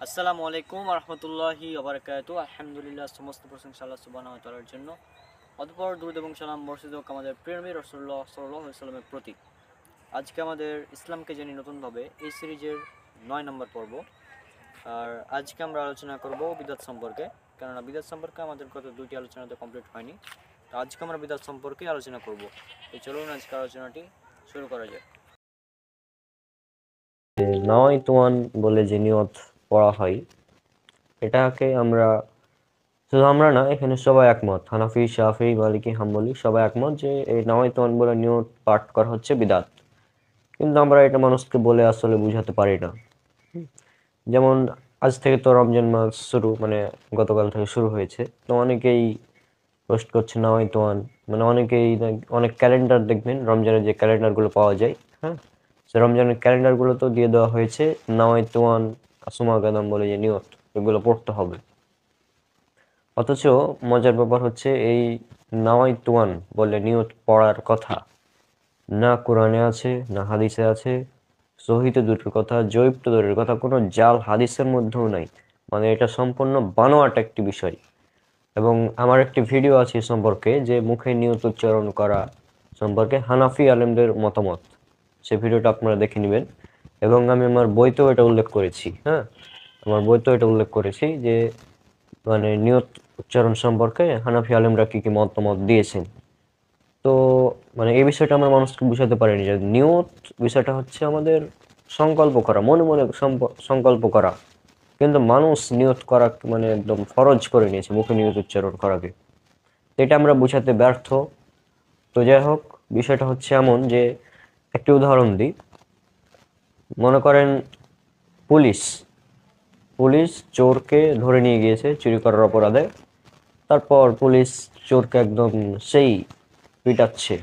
আসসালামু আলাইকুম রহমতুল্লাহি ওবারাকাতু। আলহামদুলিল্লাহ, সমস্ত প্রশংসা আল্লাহ সুবহানাহু ওয়া তাআলার জন্য। অতঃপর দুরূদ এবং সালাম বর্ষিত হোক আমাদের প্রিয় নবী রাসূলুল্লাহ সাল্লাল্লাহু আলাইহি ওয়াসাল্লামের প্রতি। আজকে আমাদের ইসলামকে জানি নতুনভাবে এই সিরিজের 9 নম্বর পর্ব। আর আজকে আমরা আলোচনা করব বিদআত সম্পর্কে, কেননা বিদআত সম্পর্কে আমাদের গত দুটি আলোচনাতে কমপ্লিট হয়নি। তো আজকে আমরা বিদআত সম্পর্কে আলোচনা করব। তো চলুন আজকে আলোচনাটি শুরু করা যাক। নওয়াইতুয়ান বলে যে নিয়ত পড়া হয়, এটাকে শুধু আমরা না, এখানে সবাই একমত। হানাফি, শাফি, মালিকি, হাম্বলি সবাই একমত যে এই নওয়াইতুয়ান বলে নিয়ত পাঠ করা হচ্ছে বিদাত। কিন্তু আমরা এটা মানুষকে বলে আসলে বুঝাতে পারি না। যেমন আজ থেকে তো রমজান মাস শুরু, মানে গতকাল থেকে শুরু হয়েছে। তো অনেকেই পোস্ট করছে নওয়াইতুয়ান, মানে অনেক ক্যালেন্ডার দেখবেন, রমজানের যে ক্যালেন্ডারগুলো পাওয়া যায়, হ্যাঁ, সে রমজানের ক্যালেন্ডারগুলো তো দিয়ে দেওয়া হয়েছে নওয়াইতুয়ান আসুমা গাদাম বলে যে নিয়ত, এগুলো পড়তে হবে। অথচ মজার ব্যাপার হচ্ছে, এই নওয়াইতুয়ান বলে নিয়ত পড়ার কথা না কোরআনে আছে, না হাদিসে আছে। সহিহ তো দূরের কথা, জয়ীফ তো দূরের কথা, কোনো জাল হাদিসের মধ্যেও নাই। মানে এটা সম্পূর্ণ বানোয়াট একটি বিষয়। এবং আমার একটি ভিডিও আছে এ সম্পর্কে, যে মুখে নিয়ত উচ্চারণ করা সম্পর্কে হানাফি আলেমদের মতামত। সে ভিডিওটা আপনারা দেখে নেবেন। এবং আমি আমার বইতেও এটা উল্লেখ করেছি, হ্যাঁ, আমার বইতেও এটা উল্লেখ করেছি যে মানে নিয়ত উচ্চারণ সম্পর্কে হানাফি আলেমরা কি কি মতামত দিয়েছেন। তো মানে এই বিষয়টা আমরা মানুষকে বুঝাতে পারিনি যে নিয়ত বিষয়টা হচ্ছে আমাদের সংকল্প করা, মনে মনে সংকল্প করা। কিন্তু মানুষ নিয়ত করা মানে একদম ফরজ করে নিয়েছে, মুখে নিয়ত উচ্চারণ করাকে। এটা আমরা বুঝাতে ব্যর্থ। তো যাই হোক, বিষয়টা হচ্ছে এমন যে, একটি উদাহরণ দিই। মনে করেন পুলিশ পুলিশ চোরকে ধরে নিয়ে গিয়েছে চুরি করার অপরাধে। তারপর পুলিশ চোরকে একদম সেই পিটাচ্ছে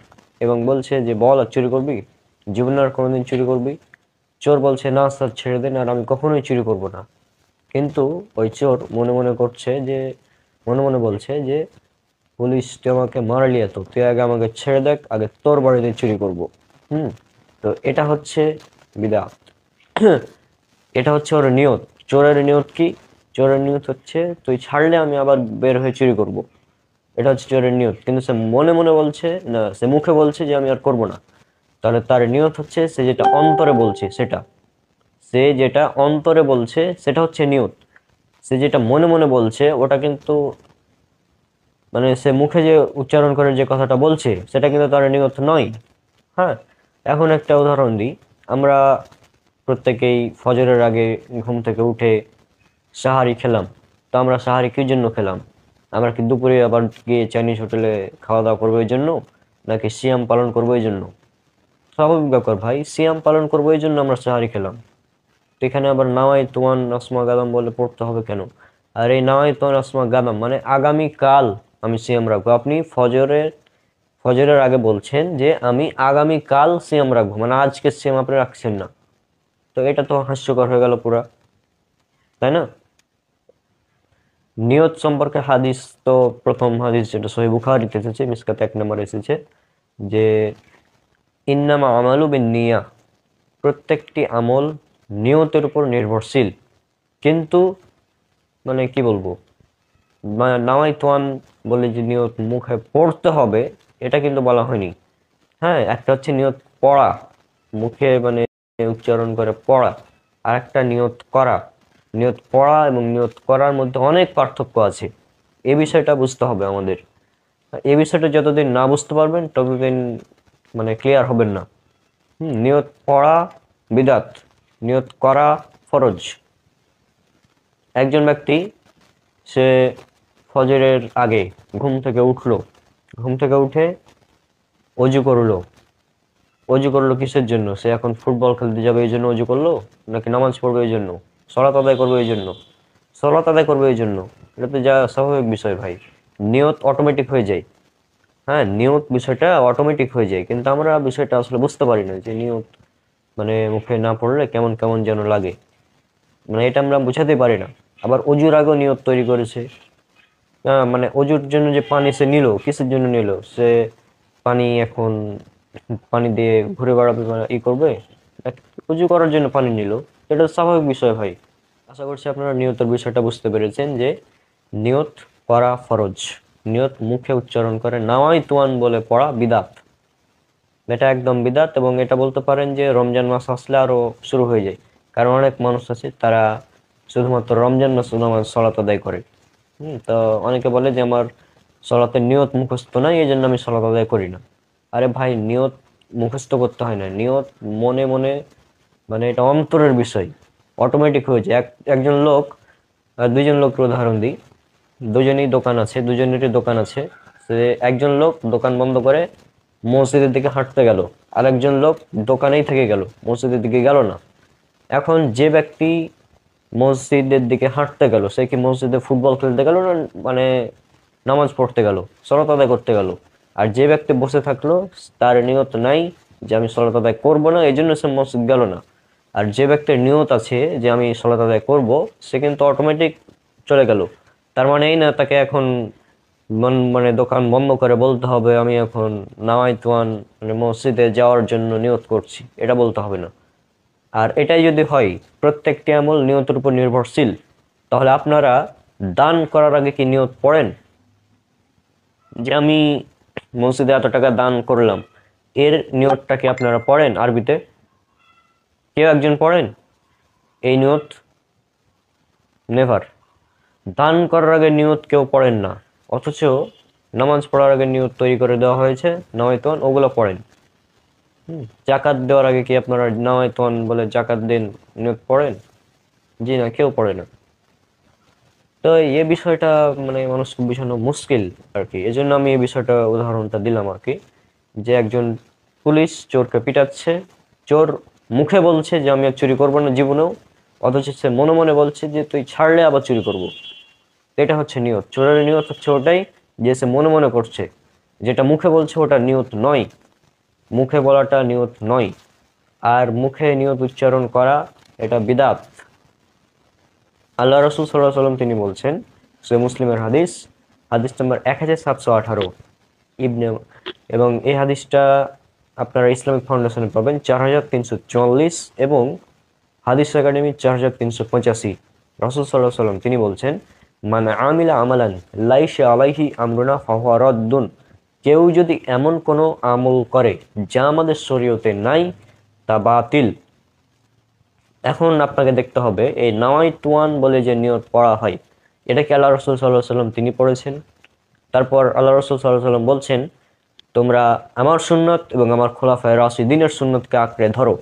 এবং বলছে যে, বল আর চুরি করবি, জীবনে আর কোনোদিন চুরি করবি? চোর বলছে, না স্যার, ছেড়ে দেন, আর আমি কখনোই চুরি করব না। কিন্তু ওই চোর মনে মনে বলছে যে, পুলিশ তুই আমাকে মারলি, এত তুই আগে আমাকে ছেড়ে দেখ, আগে তোর বাড়িতে চুরি করব। হুম। তো এটা হচ্ছে বিদআত। এটা হচ্ছে ওর নিয়ত। চোরের নিয়ত কি? চোরের নিয়ত হচ্ছে, তুই ছাড়লে আমি আবার বের হয়ে চুরি করব। এটা হচ্ছে চোরের নিয়ত। কিন্তু সে মনে মনে বলছে না, সে মুখে বলছে যে আমি আর করব না। তাহলে তার নিয়ত হচ্ছে, সে যেটা অন্তরে বলছে সেটা হচ্ছে নিয়ত। সে যেটা মনে মনে বলছে ওটা কিন্তু, মানে সে মুখে যে উচ্চারণ করে যে কথাটা বলছে সেটা কিন্তু তার নিয়ত নয়। হ্যাঁ, এখন একটা উদাহরণ দিই। আমরা প্রত্যেকেই ফজরের আগে ঘুম থেকে উঠে সাহারি খেলাম। তো আমরা সাহারি কি জন্য খেলাম? আমরা কি দুপুরে আবার গিয়ে চাইনিজ হোটেলে খাওয়া দাওয়া করবো এই জন্য, নাকি সিয়াম পালন করবো এই জন্য? স্বাভাবিক ব্যাপার ভাই, সিয়াম পালন করবো এই জন্য আমরা সাহারি খেলাম। তো এখানে আবার নাওয়াই তুয়ান আসমা গাদাম বলে পড়তে হবে কেন? আর এই নাওয়াই তুয়ান আসমা গাদাম মানে আগামী কাল আমি সিয়াম রাখবো। আপনি ফজরের আগে বলছেন যে আমি আগামী কাল সিয়াম রাখবো, মানে আজকে সিয়াম আপনি রাখছেন না। তো এটা তো হাস্যকর হয়ে গেল পুরা, তাই না? নিয়ত সম্পর্কে হাদিস, তো প্রথম হাদিস যেটা সহিহ বুখারীতে এসেছে, মিসকাত 1 নম্বরে এসেছে যে, ইন্নামা আমালু বিন্নিয়াহ, প্রত্যেকটি আমল নিয়তের উপর নির্ভরশীল। কিন্তু মানে কি বলবো, নাওয়াইতুয়ান বলে যে নিয়ত মুখে পড়তে হবে, এটা কিন্তু বলা হয়নি। হ্যাঁ, একটা হচ্ছে নিয়ত পড়া, মুখে মানে উচ্চারণ করে পড়া, আর একটা নিয়ত করা। নিয়ত পড়া এবং নিয়ত করার মধ্যে অনেক পার্থক্য আছে। এই বিষয়টা বুঝতে হবে আমাদের। এই বিষয়টা যতদিন না বুঝতে পারবেন ততদিন মানে ক্লিয়ার হবেন না। নিয়ত পড়া বিদাত, নিয়ত করা ফরজ। একজন ব্যক্তি, সে ফজরের আগে ঘুম থেকে উঠে অজু করলো কিসের জন্য? সে এখন ফুটবল খেলতে যাবে এই জন্য অজু করলো, নাকি নামাজ পড়বে এই জন্য, সালাত আদায় করবে এই জন্য? সালাত আদায় করবে এই জন্য। এটা তো যা স্বাভাবিক বিষয় ভাই, নিয়ত অটোমেটিক হয়ে যায়। হ্যাঁ, নিয়ত বিষয়টা অটোমেটিক হয়ে যায়, কিন্তু আমরা বিষয়টা আসলে বুঝতে পারি না যে নিয়ত মানে মুখে না পড়লে কেমন কেমন যেন লাগে, মানে এটা আমরা বুঝাতে পারি না। আবার অজুর আগেও নিয়ত তৈরি করেছে। মানে অজুর জন্য যে পানি সে নিল, কিসের জন্য নিল? সে এখন পানি দিয়ে ঘুরে বেড়াবে, মানে ই করবে, অজু করার জন্য পানি নিল। এটা তো স্বাভাবিক বিষয় ভাই। আশা করছি আপনারা নিয়তের বিষয়টা বুঝতে পেরেছেন যে নিয়ত করা ফরজ, নিয়ত মুখে উচ্চারণ করে নাওয়াইতুয়ান বলে পড়া বিদাত, এটা একদম বিদাত। এবং এটা বলতে পারেন যে রমজান মাস আসলে আরো শুরু হয়ে যায়, কারণ অনেক মানুষ আছে তারা শুধুমাত্র রমজান মাসে নামাজ সালাত আদায় করে। তো অনেকে বলে যে আমার সলাতের নিয়ত মুখস্থ নাই, এই জন্য আমি সলাত আদায় করি না। আরে ভাই, নিয়ত মুখস্থ করতে হয় না, নিয়ত মনে মনে, মানে এটা অন্তরের বিষয়, অটোমেটিক হয়ে যায়। একজন লোক, দুইজন লোকের উদাহরণ দিই। দুজনেরই দোকান আছে। সে একজন লোক দোকান বন্ধ করে মসজিদের দিকে হাঁটতে গেল, আর একজন লোক দোকানেই থেকে গেল, মসজিদের দিকে গেল না। এখন যে ব্যক্তি মসজিদের দিকে হাঁটতে গেল সে কি মসজিদে ফুটবল খেলতে গেল না মানে নামাজ পড়তে গেল, সলাত আদায় করতে গেল? আর যে ব্যক্তি বসে থাকলো তার নিয়ত নাই যে আমি সলাত আদায় করবো না, এই জন্য সে মসজিদ গেল না। আর যে ব্যক্তির নিয়ত আছে যে আমি সলাত আদায় করব, সে কিন্তু অটোমেটিক চলে গেল। তার মানে এই না তাকে এখন মানে দোকান বন্ধ করে বলতে হবে আমি এখন নামাইতুয়ান মানে মসজিদে যাওয়ার জন্য নিয়ত করছি, এটা বলতে হবে না। আর এটাই যদি হয় প্রত্যেকটি আমল নিয়তের উপর নির্ভরশীল, তাহলে আপনারা দান করার আগে কি নিয়ত পড়েন যে আমি মসজিদে এত টাকা দান করলাম, এর নিয়তটা কি আপনারা পড়েন আরবিতে? কেউ একজন পড়েন এই নিয়ত? নেভার। দান করার আগে নিয়ত কেউ পড়েন না, অথচ নামাজ পড়ার আগে নিয়ত তৈরি করে দেওয়া হয়েছে নয়তন, ওগুলো পড়েন। জাকাত দেওয়ার আগে কি আপনারা নয়তন বলে জাকাত দিন নিয়ত পড়েন? জি না, কেউ পড়ে না। তো এই বিষয়টা মানে মানুষকে বোঝানো মুশকিল আর কি, এজন্য আমি এই বিষয়টা উদাহরণটা দিলাম আর কি। যে একজন পুলিশ চোরকে পিটাচ্ছে, চোর মুখে বলছে যে আমি আর চুরি করবো না জীবনেও, অথচ সে মনে মনে বলছে যে তুই ছাড়লে আবার চুরি করব। এটা হচ্ছে নিয়ত। চোরের নিয়ত হচ্ছে ওটাই যে সে মনে মনে করছে, যেটা মুখে বলছে ওটা নিয়ত নয়, মুখে বলাটা নিয়ত নয়। আর মুখে নিয়ত উচ্চারণ করা এটা বিদাত। আল্লাহ রসুল সাল্লাল্লাহু আলাইহি ওয়াসাল্লাম তিনি বলছেন, সহিহ মুসলিমের হাদিস, হাদিস নম্বর 1718 ইবনে, এবং এই হাদিসটা আপনারা ইসলামিক ফাউন্ডেশনে পাবেন 4344 এবং হাদিস একাডেমি 4385। রাসূল সাল্লাল্লাহু আলাইহি ওয়াসাল্লাম তিনি বলছেন, মান আমিলা আমালান লাইসা আলাইহি আমরুনা ফাহুয়া রাদ্দুন, কেউ যদি এমন কোনো আমল করে যা আমাদের শরীয়তে নাই তা বাতিল। এখন আপনাকে দেখতে হবে এই নাওয়াইতুয়ান বলে যে নিয়ত পড়া হয়, এটা কি আল্লাহ রসুল সাল্লাল্লাহু আলাইহি ওয়াসাল্লাম তিনি পড়েছেন? তারপর আল্লাহ রসুল সাল্লাল্লাহু আলাইহি ওয়াসাল্লাম বলছেন, তোমরা আমার সুন্নত এবং আমার খোলাফায়ে রাশিদিনের সুন্নতকে আঁকড়ে ধরো।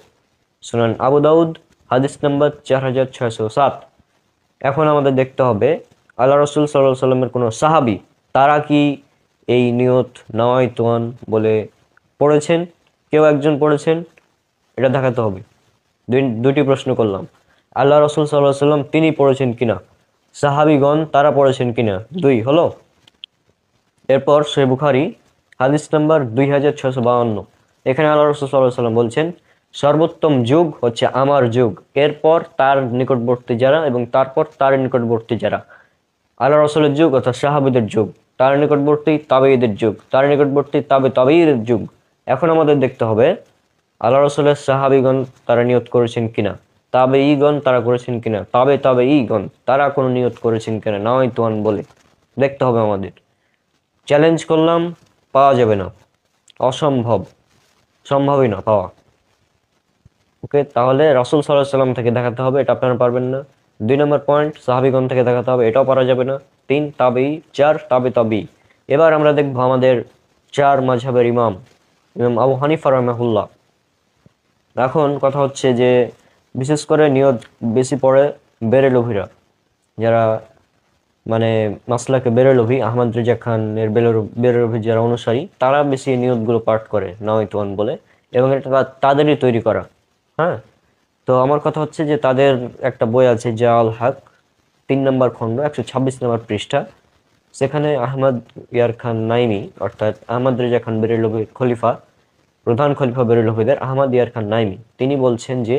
সুনান আবু দাউদ হাদিস নম্বর 4607। এখন আমাদের দেখতে হবে আল্লাহ রসুল সাল্লাল্লাহু আলাইহি ওয়াসাল্লামের কোনো সাহাবী তারা কি এই নিয়ত নাওয়াইতুয়ান বলে পড়েছেন? কেউ একজন পড়েছেন? এটা দেখাতে হবে। দুটি প্রশ্ন করলাম, আল্লাহ রসুল সাল্লাল্লাহু আলাইহি ওয়াসাল্লাম তিনি পড়েছেন কিনা, সাহাবীগণ তারা পড়েছেন কিনা, 2 হলো। এরপর সহিহ বুখারী হাদিস নাম্বার 2652। এখানে আল্লাহ রাসূল সাল্লাল্লাহু আলাইহি ওয়াসাল্লাম বলছেন, সর্বোত্তম যুগ হচ্ছে আমার যুগ, এরপর তার নিকটবর্তী যারা এবং তারপর তার নিকটবর্তী যারা। আল্লাহ রাসূলের যুগ অর্থাৎ সাহাবীদের যুগ, তার নিকটবর্তী তাবেঈদের যুগ, তার নিকটবর্তী তাবেঈদের যুগ। এখন আমাদের দেখতে হবে আল্লাহ রাসূলের সাহাবীগণ তারা নিয়ত করেছেন কিনা, তাবেঈগণ তারা করেছেন কিনা, তাবেঈগণ তারা কোনো নিয়ত করেছেন কিনা নাওয়াইতুয়ান বলে, দেখতে হবে আমাদের। চ্যালেঞ্জ করলাম, পাওয়া যাবে না, অসম্ভব, সম্ভবই না পাওয়া। ওকে, তাহলে রাসূল সাল্লাল্লাহু আলাইহি ওয়াসাল্লাম থেকে দেখাতে হবে, এটা আপনারা পারবেন না। 2 নম্বর পয়েন্ট, সাহাবীগণ থেকে দেখাতে হবে, এটাও পারা যাবে না। 3 তাবেঈ, 4 তাবেঈ। এবার আমরা দেখব আমাদের 4 মাযহাবের ইমাম আবু হানিফা রাহিমাহুল্লাহ। এখন কথা হচ্ছে যে বিশেষ করে নিয়ত বেশি পড়ে বেরেলভিরা, যারা মানে মাসলাকে বেরেলভি, আহমদ রেজা খানের বেরেলভি যারা অনুসারী, তারা বেশি নিয়তগুলো পাঠ করে নাওয়াইতুয়ান বলে, এবং এটা তাদেরই তৈরি করা। হ্যাঁ, তো আমার কথা হচ্ছে যে তাদের একটা বই আছে জাল হক, 3 নম্বর খণ্ড 126 নম্বর পৃষ্ঠা। সেখানে আহমদ ইয়ার খান নাইমি অর্থাৎ আহমদ রেজা খান বেরেলভি খলিফা, প্রধান খলিফা বেরেলভিদের আহমদ ইয়ার খান নাইমি, তিনি বলছেন যে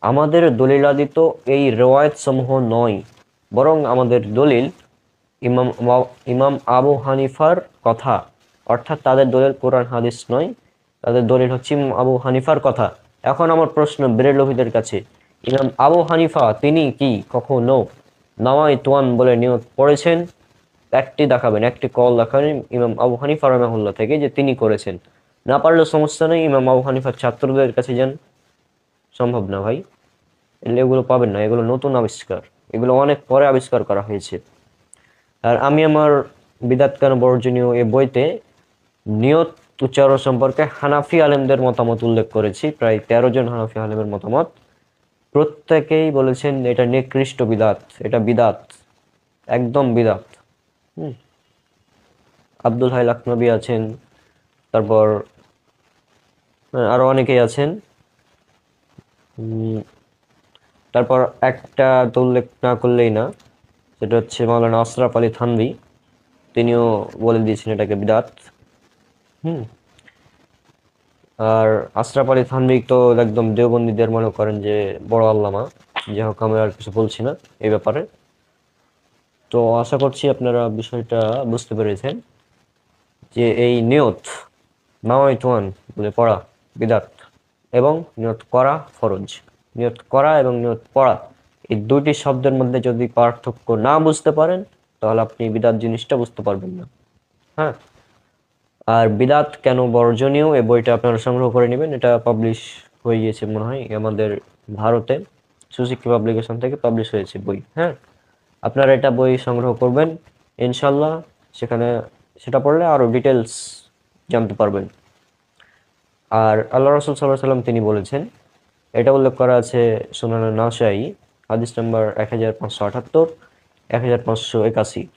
আমাদের দলিলাদিত এই রওয়ায়াত সমূহ নয়, বরং আমাদের দলিল ইমাম আবু হানিফার কথা, অর্থাৎ তাদের দলিল কোরআন হাদিস নয়, তাদের দলিল হচ্ছে ইমাম আবু হানিফার কথা। এখন আমার প্রশ্ন বেরেলভিদের কাছে, ইমাম আবু হানিফা তিনি কি কখনো নাওয়াইতুয়ান বলে নিয়ত পড়েছেন? একটি দেখাবেন, একটি কল দেখাবেন ইমাম আবু হানিফা রাহমাহুল্লাহ থেকে যে তিনি করেছেন। না পারলেও সমস্যা নেই, ইমাম আবু হানিফার ছাত্রদের কাছে যান। সম্ভব না ভাই, এগুলো পাবেন না, এগুলো নতুন আবিষ্কার, এগুলো অনেক পরে আবিষ্কার করা হয়েছে। আর আমি আমার বিদাত কেন বর্জনীয় এই বইতে নিয়ত উচ্চারণ সম্পর্কে হানাফি আলেমদের মতামত উল্লেখ করেছি, প্রায় 13 জন হানাফি আলেমের মতামত। প্রত্যেকেই বলেছেন এটা নিকৃষ্ট বিদাত, এটা বিদাত, একদম বিদাত। আব্দুল হাই লাখনবী আছেন, তারপর আরো অনেকেই আছেন। তারপর একটা তো উল্লেখ না করলেই না, সেটা হচ্ছে মাওলানা আশরাফ আলী থানভী, তিনিও বলে দিয়েছেন এটাকে বিদাত। আর আশরাফ আলী থানভী তো একদম দেওবন্দীদের মনে করেন যে বড় আল্লামা। যাই হোক, আমি আর কিছু বলছি না এই ব্যাপারে। তো আশা করছি আপনারা বিষয়টা বুঝতে পেরেছেন যে এই নিয়ত নাওয়াইতুয়ান বলে পড়া বিদাত এবং নিয়ত করা ফরজ। নিয়ত করা এবং নিয়ত পড়া এই দুটি শব্দের মধ্যে যদি পার্থক্য না বুঝতে পারেন তাহলে আপনি বিদাত জিনিসটা বুঝতে পারবেন না। হ্যাঁ, আর বিদাত কেন বর্জনীয় এই বইটা আপনারা সংগ্রহ করে নেবেন। এটা পাবলিশ হয়ে গিয়েছে মনে হয় আমাদের ভারতে, সুশিক্ষা পাবলিকেশন থেকে পাবলিশ হয়েছে বই। হ্যাঁ, আপনারা এটা বই সংগ্রহ করবেন ইনশাল্লাহ, সেখানে সেটা পড়লে আরো ডিটেলস জানতে পারবেন। আর আল্লাহ রাসূল সাল্লাল্লাহু আলাইহি সাল্লাম তিনি বলেছেন, এটা উল্লেখ করা আছে সুনানে নাসাই হাদিস নাম্বার 1578, 1581,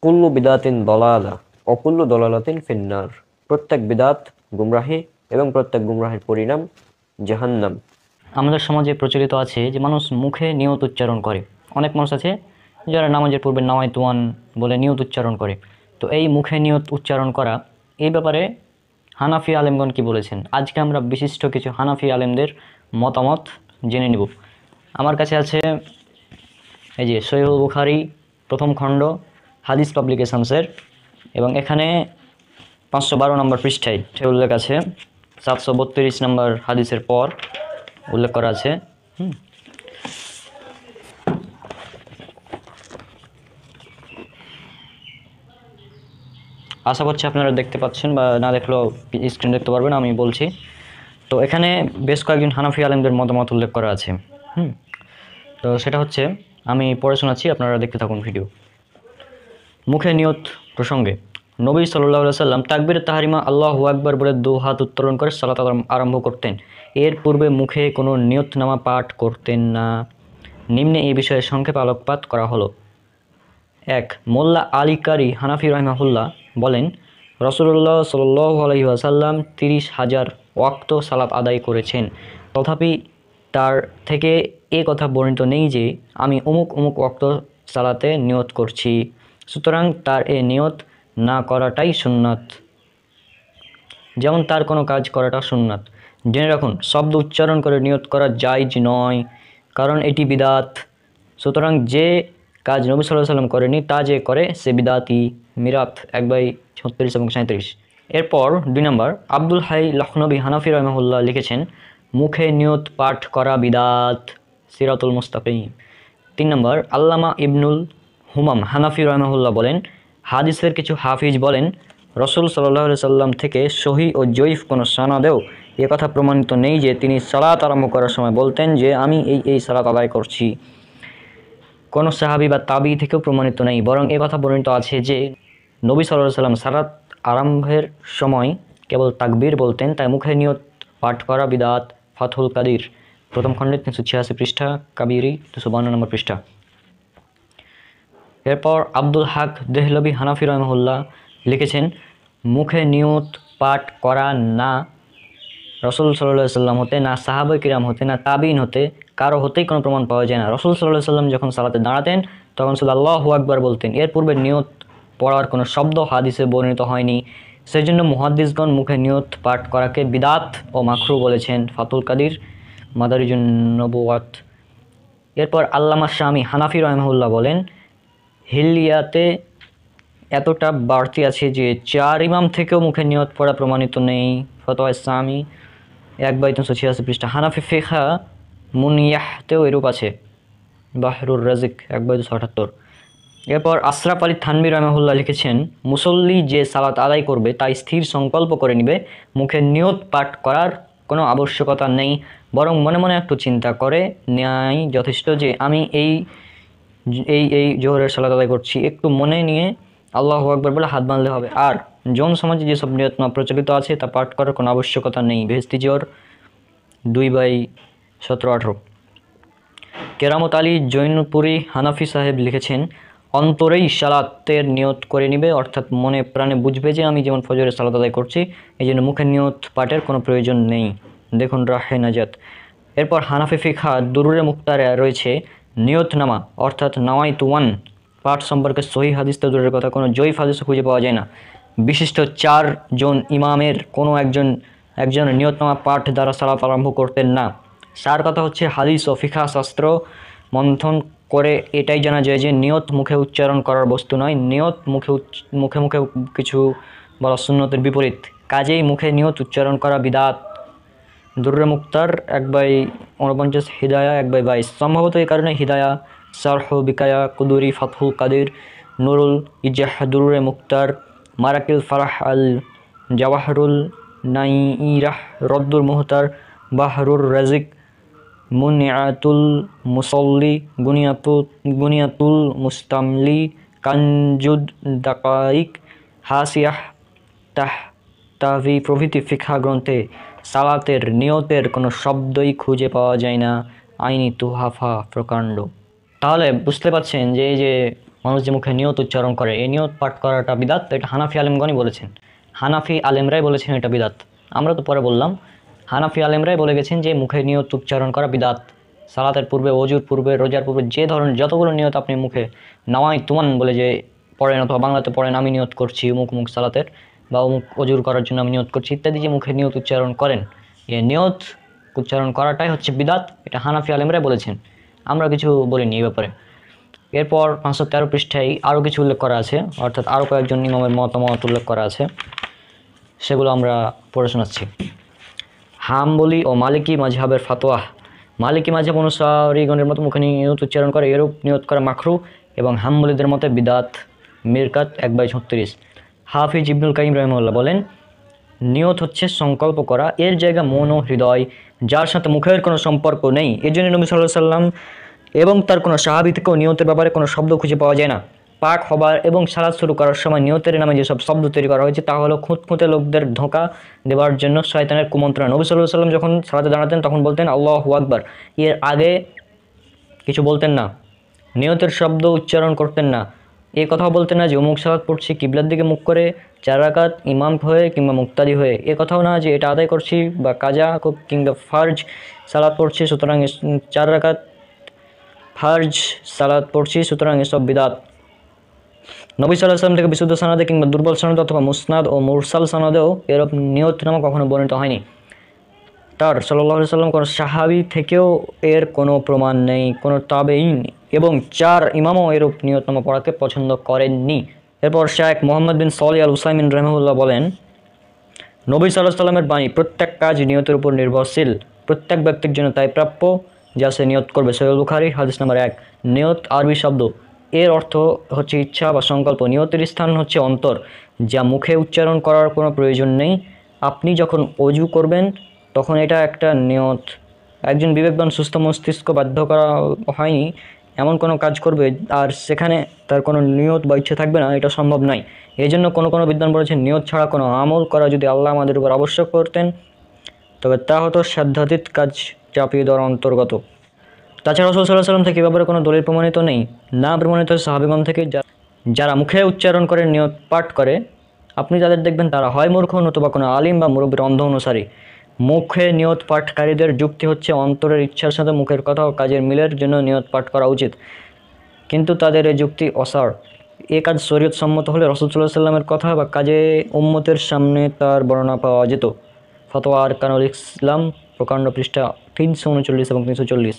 কুল্লু বিদাতিন দলালা অকুল্লু দলালাতিন ফিন্নার। প্রত্যেক বিদাত গুমরাহি এবং প্রত্যেক গুমরাহির পরিণাম জাহান্নাম। আমাদের সমাজে প্রচলিত আছে যে মানুষ মুখে নিয়ত উচ্চারণ করে। অনেক মানুষ আছে যারা নামাজের পূর্বে নাওয়াইতুয়ান বলে নিয়ত উচ্চারণ করে। তো এই মুখে নিয়ত উচ্চারণ করা, এই ব্যাপারে হানাফি আলেমগণ কি বলেছেন, আজকে আমরা বিশিষ্ট কিছু হানাফি আলেমদের মতামত জেনে নিব। আমার কাছে আছে এই যে সহিহুল বুখারী প্রথম খণ্ড হাদিস পাবলিকেশনসের, এবং এখানে 512 নম্বর পৃষ্ঠায় উল্লেখ আছে, 732 নম্বর হাদিসের পর উল্লেখ করা আছে। আশা করছি আপনারা দেখতে পাচ্ছেন, বা না দেখলেও স্ক্রিন দেখতে পারবেন, আমি বলছি। তো এখানে বেশ কয়েকজন হানাফি আলেমদের মতামত উল্লেখ করা আছে। তো সেটা হচ্ছে, আমি পড়ে শোনাচ্ছি, আপনারা দেখতে থাকুন ভিডিও। মুখে নিয়ত প্রসঙ্গে নবী সাল্লাল্লাহু আলাইহি সাল্লাম তাকবীর তাহরিমা আল্লাহু আকবার বলে 2 হাত উত্তোলন করে সালাত আরম্ভ করতেন। এর পূর্বে মুখে কোনো নিয়তনামা পাঠ করতেন না। নিম্নে এই বিষয়ে সংক্ষেপে আলোকপাত করা হলো। 1. মোল্লা আলী কারি হানাফি রাহিমাহুল্লাহ বলেন, রাসূলুল্লাহ সাল্লাল্লাহু আলাইহি ওয়াসাল্লাম 30,000 ওয়াক্ত সালাত আদায় করেছেন, তথাপি তার থেকে এ কথা বর্ণিত নেই যে আমি অমুক অমুক ওয়াক্ত সালাতে নিয়ত করছি, সুতরাং তার এ নিয়ত না করাটাই সুন্নাত, যেমন তার কোনো কাজ করাটা সুন্নাত। জেনে রাখুন, শব্দ উচ্চারণ করে নিয়ত করা জায়েজ নয়, কারণ এটি বিদাত। সুতরাং যে কাজ নবী সাল্লাল্লাহু আলাইহি ওয়াসাল্লাম করেনি তা যে করে সে বিদাতি। মিরাত 1/36 এবং 37। এরপর 2 নম্বর, আব্দুল হাই লখনবী হানাফি রাহিমাহুল্লাহ লিখেছেন, মুখে নিয়ত পাঠ করা বিদাত, সিরাতুল মুস্তাকিম। 3 নম্বর, আল্লামা ইবনুল হুমাম হানাফি রাহিমাহুল্লাহ বলেন, হাদিসের কিছু হাফিজ বলেন রাসূল সাল্লাল্লাহু আলাইহি সাল্লাম থেকে সহিহ ও জয়ীফ কোনো সনদেও এ কথা প্রমাণিত নেই যে তিনি সালাত আরম্ভ করার সময় বলতেন যে আমি এই সালাত আদায় করছি। কোনো সাহাবী বা তাবি থেকেও প্রমাণিত নেই, বরং এ কথা বর্ণিত আছে যে নবী সাল্লাল্লাহু আলাইহি সাল্লাম সালাত আরম্ভের সময় কেবল তাকবীর বলতেন, তাই মুখে নিয়ত পাঠ করা বিদাত। ফাতহুল কাদির প্রথম খণ্ডে 386 পৃষ্ঠা, কাবিরি 252 নম্বর পৃষ্ঠা। এরপর আব্দুল হক দেহলভী হানাফি রাহিমাহুল্লাহ লিখেছেন, মুখে নিয়ত পাঠ করা না রাসূল সাল্লাল্লাহু আলাইহি সাল্লাম হতে, না সাহাবায়ে কিরাম হতে, না তাবিঈন হতে কারো হতেই কোনো প্রমাণ পাওয়া যায় না। রাসূল সাল্লাল্লাহু আলাইহি সাল্লাম যখন সালাতে দাঁড়াতেন তখন শুধু আল্লাহু আকবার বলতেন, এর পূর্বে নিয়ত পড়ার কোনো শব্দ হাদিসে বর্ণিত হয়নি। সেজন্য মুহাদ্দিসগণ মুখে নিয়ত পাঠ করাকে বিদাত ও মাকরুহ বলেছেন। ফাতুল কাদির মাদারিজুন নবুওয়াত। এরপর আল্লামা শামী হানাফি রাহিমাহুল্লাহ বলেন, হিলিয়াতে এতটা বাড়তি আছে যে 4 ইমাম থেকেও মুখে নিয়ত পড়া প্রমাণিত নেই। ফতোয়া শামী 1/386 পৃষ্ঠা। হানাফি ফিকহ মুনিয়াহতেও এরূপ আছে, বাহরুর রাজিক 1/278। এরপর আশরাফ আলী থানভী রহমাহুল্লাহ লিখেছেন, মুসল্লি যে সালাত আদায় করবে তাই স্থির সংকল্প করে নিবে, মুখে নিয়ত পাঠ করার কোনো আবশ্যকতা নেই, বরং মনে মনে একটু চিন্তা করে নেয় যথেষ্ট যে আমি এই এই এই জোহরের সালাত আদায় করছি। একটু মনে নিয়ে আল্লাহু আকবার বলে হাত বাঁধলে হবে। আর জন সমাজে যেসব নিয়তনা প্রচলিত আছে তা পাঠ করার কোনো আবশ্যকতা নেই। বেহেশতি জোহর 2/17-18। কেরামত আলী জৈনপুরী হানাফি সাহেব লিখেছেন, অন্তরেই সালাতের নিয়ত করে নিবে, অর্থাৎ মনে প্রাণে বুঝবে যে আমি যেমন ফজরের সালাত আদায় করছি, এই জন্য মুখে নিয়ত পাঠের কোনো প্রয়োজন নেই। দেখুন রাহে নাজাত। এরপর হানাফি ফিকহা দুরুরে মুক্তারে রয়েছে নিয়তনামা অর্থাৎ নাওয়াইতু ওয়ান পাঠ সম্পর্কে সহি হাদিস তো দূরের কথা, কোনো জয়ীফ হাদিসও খুঁজে পাওয়া যায় না। বিশিষ্ট 4 জন ইমামের কোনো একজন নিয়তনামা পাঠ দ্বারা সালাত আরম্ভ করতেন না। সার কথা হচ্ছে, হাদিস ও ফিকহ শাস্ত্র মন্থন করে এটাই জানা যায় যে নিয়ত মুখে উচ্চারণ করার বস্তু নয়। নিয়ত মুখে মুখে কিছু বলা সুন্নতের বিপরীত, কাজেই মুখে নিয়ত উচ্চারণ করা বিদাত। দুরুরে মুক্তার 1/49, হিদায়া 1/22। সম্ভবত এই কারণে হিদায়া, শারহ বিকায়া, কুদুরি, ফাতহুল কাদির, নুরুল ইজাহ, দুরুরে মুক্তার, মারাকিল ফারাহ আল জাওয়াহরুল নাইরাহ, রদ্দুল মুহতার, বাহরুর রাজিক, মুনিয়াতুল মুসল্লি, গুনিয়াতুল মুস্তামলি, কানজুদ দাকাইক, হাসিয়াহ, তাহভি প্রভৃতি ফিকহা গ্রন্থে সালাতের নিয়তের কোনো শব্দই খুঁজে পাওয়া যায় না। আইনি তুহাফা প্রকাণ্ড। তাহলে বুঝতে পারছেন যে এই যে মানুষ যে মুখে নিয়ত উচ্চারণ করে, এই নিয়ত পাঠ করাটা বিদাত। এটা হানাফি আলেমগণই বলেছেন, হানাফি আলেমরাই বলেছেন এটা বিদাত। আমরা তো পরে বললাম, হানাফি আলেমরাই বলে গেছেন যে মুখে নিয়ত উচ্চারণ করা বিদাত। সালাতের পূর্বে, অজুর পূর্বে, রোজার পূর্বে যে ধরনের যতগুলো নিয়ত আপনি মুখে নাওয়াই তুমান বলে যে পড়েন অথবা বাংলাতে পড়েন, আমি নিয়ত করছি মুখ সালাতের, বা অমুক অজুর করার জন্য আমি নিয়ত করছি ইত্যাদি, যে মুখে নিয়ত উচ্চারণ করেন, এই নিয়ত উচ্চারণ করাটাই হচ্ছে বিদাত। এটা হানাফি আলেমরাই বলেছেন, আমরা কিছু বলিনি এই ব্যাপারে। এরপর 513 পৃষ্ঠায় আরও কিছু উল্লেখ করা আছে, অর্থাৎ আরও কয়েকজন ইমামের মতামত উল্লেখ করা আছে, সেগুলো আমরা পড়ে শোনাচ্ছি। হাম্বলি ও মালিকি মাযহাবের ফাতোয়া। মালিকি মাযহাব অনুসারীগণের মতো মুখে নিয়ত উচ্চারণ করে এরূপ নিয়ত করা মাকরু, এবং হাম্বলিদের মতে বিদাত। মিরকাত 1/36। হাফিজ ইবনুল কাইয়িম রাহিমাহুল্লাহ বলেন, নিয়ত হচ্ছে সংকল্প করা, এর জায়গা মন ও হৃদয়, যার সাথে মুখের কোনো সম্পর্ক নেই। এর জন্য নবী সাল্লাল্লাহু আলাইহি সাল্লাম এবং তার কোনো সাহাবী থেকেও নিয়তের ব্যাপারে কোনো শব্দ খুঁজে পাওয়া যায় না। পাক হবার এবং সালাত শুরু করার সময় নিয়তের নামে যেসব শব্দ তৈরি করা হয়েছে তা হলো খুঁতখুঁতে লোকদের ধোঁকা দেওয়ার জন্য শয়তানের কুমন্ত্রণা। নবী সাল্লাল্লাহু আলাইহি সাল্লাম যখন সালাতে দাঁড়াতেন তখন বলতেন আল্লাহু আকবার, এর আগে কিছু বলতেন না, নিয়তের শব্দ উচ্চারণ করতেন না। এই কথাও বলতেন না যে অমুক সালাত পড়ছি কিবলার দিকে মুখ করে 4 রাকাত ইমাম হয়ে কিংবা মুক্তাদি হয়ে। এ কথাও না যে এটা আদায় করছি বা কাজা কিংবা ফার্জ সালাত পড়ছি সুতরাং 4 রাকাত ফার্জ সালাত পড়ছি সুতরাং এসব বিদাত। নবী সাল্লাল্লাহু আলাইহি ওয়াসাল্লাম থেকে বিশুদ্ধ সনদে কিংবা দুর্বল সনদ অথবা মুসনাদ ও মুরসাল সনদেও এরূপ নিয়তনামা কখনো বর্ণিত হয়নি। তার সাল্লাল্লাহু আলাইহি ওয়াসাল্লাম কোনো সাহাবী থেকেও এর কোনো প্রমাণ নেই, কোনো তাবেঈন এবং 4 ইমামও এরূপ নিয়তনামা পড়াতে পছন্দ করেননি। এরপর শায়েখ মোহাম্মদ বিন সলিহ আল উসাইমিন রাহিমাহুল্লাহ বলেন, নবী সাল্লাল্লাহু আলাইহি ওয়াসাল্লামের বাণী প্রত্যেক কাজ নিয়তের উপর নির্ভরশীল, প্রত্যেক ব্যক্তির জন্য তাই প্রাপ্য যা সে নিয়ত করবে। সহিহ বুখারী হাদিস নম্বর 1। নিয়ত আরবি শব্দ, এর অর্থ হচ্ছে ইচ্ছা বা সংকল্প। নিয়তের স্থান হচ্ছে অন্তর, যা মুখে উচ্চারণ করার কোনো প্রয়োজন নেই। আপনি যখন অজু করবেন তখন এটা একটা নিয়ত। একজন বিবেকবান সুস্থ মস্তিষ্ক বাধ্য করা হয়নি এমন কোনো কাজ করবে আর সেখানে তার কোনো নিয়ত বা ইচ্ছা থাকবে না, এটা সম্ভব নয়। এই জন্য কোনো বিদ্বান বলেছেন, নিয়ত ছাড়া কোনো আমল করা যদি আল্লাহ আমাদের উপর আবশ্যক করতেন তবে তা হতো সাধ্যাতীত কাজ চাপিয়ে দেওয়ার অন্তর্গত। তাছাড়া রাসূল সাল্লাল্লাহু আলাইহি ওয়াসাল্লাম থেকে ব্যাপারে কোনো দলিল প্রমাণিত নেই, না প্রমাণিত সাহাবীগণ থেকে যারা মুখে উচ্চারণ করে নিয়ত পাঠ করে। আপনি যাদের দেখবেন তারা হয় মূর্খ নতুবা কোনো আলিম বা মুরব্বির অন্ধ অনুসারী। মুখে নিয়ত পাঠকারীদের যুক্তি হচ্ছে অন্তরের ইচ্ছার সাথে মুখের কথা ও কাজের মিলের জন্য নিয়ত পাঠ করা উচিত, কিন্তু তাদের এই যুক্তি অসার। এ কাজ শরীয়ত সম্মত হলে রাসূল সাল্লাল্লাহু আলাইহি ওয়াসাল্লামের কথা বা কাজে উম্মতের সামনে তার বর্ণনা পাওয়া যেত। ফতোয়া আরকানুল ইসলাম প্রকাণ্ড পৃষ্ঠা 339 এবং 340।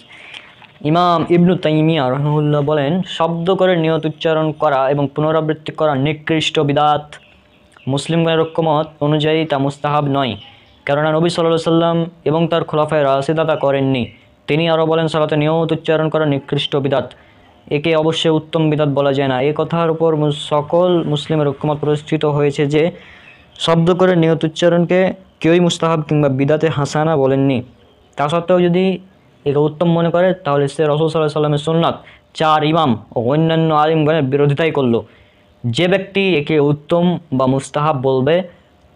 ইমাম ইবনু তাইমিয়া রাহিমাহুল্লাহ বলেন, শব্দ করে নিয়ত উচ্চারণ করা এবং পুনরাবৃত্তি করা নিকৃষ্ট বিদাত। মুসলিমগণের ঐক্যমত অনুযায়ী তা মুস্তাহাব নয়, কেননা নবী সাল্লাল্লাহু আলাইহি ওয়াসাল্লাম এবং তার খোলাফায়ে রাশিদা তা করেননি। তিনি আরও বলেন, সালাতে নিয়ত উচ্চারণ করা নিকৃষ্ট বিদাত, একে অবশ্যই উত্তম বিদাত বলা যায় না। এই কথার উপর সকল মুসলিমের ঐক্যমত প্রতিষ্ঠিত হয়েছে যে শব্দ করে নিয়ত উচ্চারণকে কেউই মুস্তাহাব কিংবা বিদাতে হাসানা বলেননি। তা সত্ত্বেও যদি একে উত্তম মনে করে তাহলে সে রাসূল সাল্লাল্লাহু আলাইহি ওয়াসাল্লামের সুন্নাত, 4 ইমাম ও অন্যান্য আলিমগণের বিরোধিতাই করলো। যে ব্যক্তি একে উত্তম বা মুস্তাহাব বলবে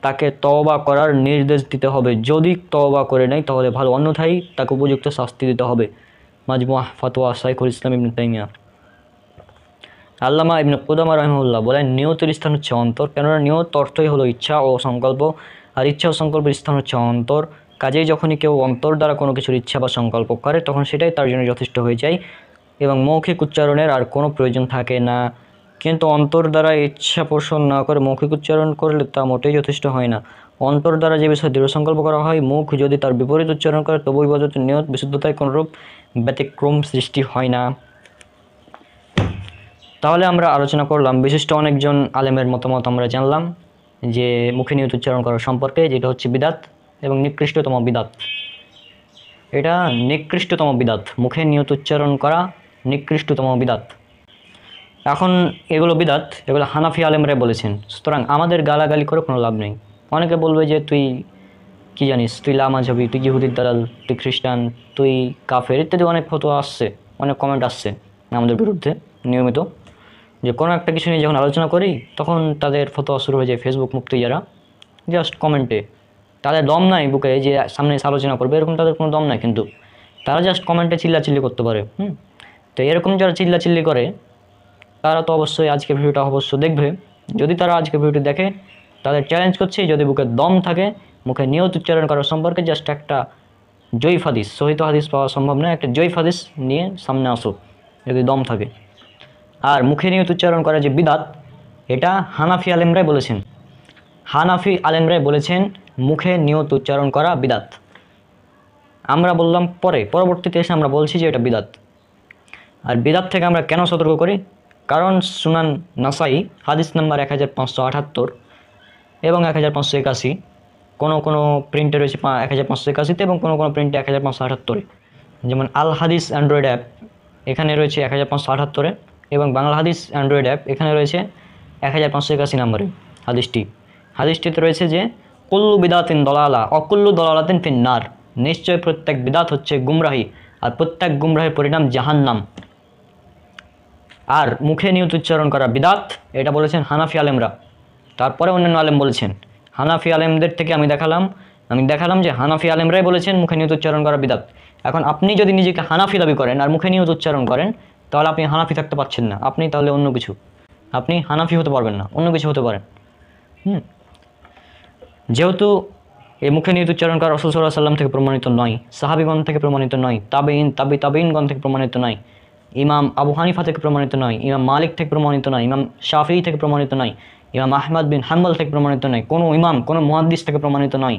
তাকে তওবা করার নির্দেশ দিতে হবে। যদি তওবা করে নেয় তাহলে ভালো, অন্যথায় তাকে উপযুক্ত শাস্তি দিতে হবে। মাজমুআহ ফাতোয়া শাইখুল ইসলাম ইবনে তাইমিয়া। আল্লামা ইবনে কুদামা রাহিমাহুল্লাহ বলেন, নিয়তের স্থান হচ্ছে অন্তর, কেননা নিয়ত অর্থই হলো ইচ্ছা ও সংকল্প, আর ইচ্ছা ও সংকল্পের স্থান হচ্ছে অন্তর। কাজেই যখনই কেউ অন্তর দ্বারা কোনো কিছুর ইচ্ছা বা সংকল্প করে তখন সেটাই তার জন্য যথেষ্ট হয়ে যায় এবং মৌখিক উচ্চারণের আর কোনো প্রয়োজন থাকে না। কিন্তু অন্তর দ্বারা ইচ্ছা পোষণ না করে মৌখিক উচ্চারণ করলে তা মোটেই যথেষ্ট হয় না। অন্তর দ্বারা যে বিষয়ে দৃঢ় সংকল্প করা হয়, মুখ যদি তার বিপরীত উচ্চারণ করে তবু ইবাদতের নিয়ত বিশুদ্ধতায় কোনোরূপ ব্যতিক্রম সৃষ্টি হয় না। তাহলে আমরা আলোচনা করলাম বিশিষ্ট অনেকজন আলেমের মতামত, আমরা জানলাম যে মুখে নিয়ত উচ্চারণ করা সম্পর্কে, যেটা হচ্ছে বিদাত এবং নিকৃষ্টতম বিদাত। এটা নিকৃষ্টতম বিদাত, মুখে নিয়ত উচ্চারণ করা নিকৃষ্টতম বিদাত। এখন এগুলো বিদাত, এগুলো হানাফি আলেমরা বলেছেন, সুতরাং আমাদের গালাগালি করে কোনো লাভ নেই। অনেকে বলবে যে তুই কি জানিস, তুই লামাঝাবি, তুই ইহুদির দালাল, তুই খ্রিস্টান, তুই কাফের, ইত্যাদি অনেক ফতোয়া আসছে, অনেক কমেন্ট আসছে আমাদের বিরুদ্ধে নিয়মিত। যে কোনো একটা কিছু নিয়ে যখন আলোচনা করি তখন তাদের ফতোয়া শুরু হয়ে যায় ফেসবুক মুক্তি যারা, জাস্ট কমেন্টে। তাদের দম নাই বুকে যে সামনে এসে আলোচনা করবে, এরকম তাদের কোনো দম নাই, কিন্তু তারা জাস্ট কমেন্টে চিল্লাচিল্লি করতে পারে। তো এরকম যারা চিল্লাচিল্লি করে তারা তো অবশ্যই আজকে ভিডিওটা অবশ্য দেখবে। যদি তারা আজকে ভিডিওটি দেখে তাদের চ্যালেঞ্জ করছি, যদি বুকে দম থাকে মুখে নিয়ত উচ্চারণ করার সম্পর্কে জাস্ট একটা জয়ীফ হাদিস, সহিত হাদিস পাওয়া সম্ভব নয়, একটা জয়ীফ হাদিস নিয়ে সামনে আসো যদি দম থাকে। আর মুখে নিয়ত উচ্চারণ করা যে বিদাত, এটা হানাফি আলেমরাই বলেছেন। হানাফি আলেমরাই বলেছেন মুখে নিয়ত উচ্চারণ করা বিদাত। আমরা বললাম পরবর্তীতে এসে আমরা বলছি যে এটা বিদাত। আর বিদাত থেকে আমরা কেন সতর্ক করি? কারণ সুনান নাসাই হাদিস নাম্বার 1578 এবং 1581, কোনো প্রিন্টে রয়েছে 1581 এবং কোনো প্রিন্টে 1578। যেমন আল হাদিস অ্যান্ড্রয়েড অ্যাপ এখানে রয়েছে 1578 এবং বাংলা হাদিস অ্যান্ড্রয়েড অ্যাপ এখানে রয়েছে 1581 নম্বরে হাদিসটিতে রয়েছে যে কুল্লু বিদাতিন দলালা অকুল্লু দলালাতিন ফিন্নার, নিশ্চয় প্রত্যেক বিদাত হচ্ছে গুমরাহি আর প্রত্যেক গুমরাহির পরিণাম জাহান্নাম। আর মুখে নিয়ত উচ্চারণ করা বিদাত, এটা বলেছেন হানাফি আলেমরা। তারপরে অন্যান্য আলেম বলেছেন। হানাফি আলেমদের থেকে আমি দেখালাম যে হানাফি আলেমরাই বলেছেন মুখে নিয়ত উচ্চারণ করা বিদাত। এখন আপনি যদি নিজেকে হানাফি দাবি করেন আর মুখে নিয়ত উচ্চারণ করেন তাহলে আপনি হানাফি থাকতে পারছেন না, আপনি তাহলে অন্য কিছু, আপনি হানাফি হতে পারবেন না, অন্য কিছু হতে পারেন। যেহেতু এই মুখে নিয়ত উচ্চারণ করা রাসূল সাল্লাল্লাহু আলাইহি ওয়াসাল্লাম থেকে প্রমাণিত নয়, সাহাবীগণ থেকে প্রমাণিত নয়, তাবেঈনগণ থেকে প্রমাণিত নয়, ইমাম আবু হানিফা থেকে প্রমাণিত নয়, ইমাম মালিক থেকে প্রমাণিত নয়, ইমাম শাফিঈ থেকে প্রমাণিত নয়, ইমাম আহমদ বিন হাম্বল থেকে প্রমাণিত নয়, কোনো ইমাম, কোনো মুহাদ্দিস থেকে প্রমাণিত নয়,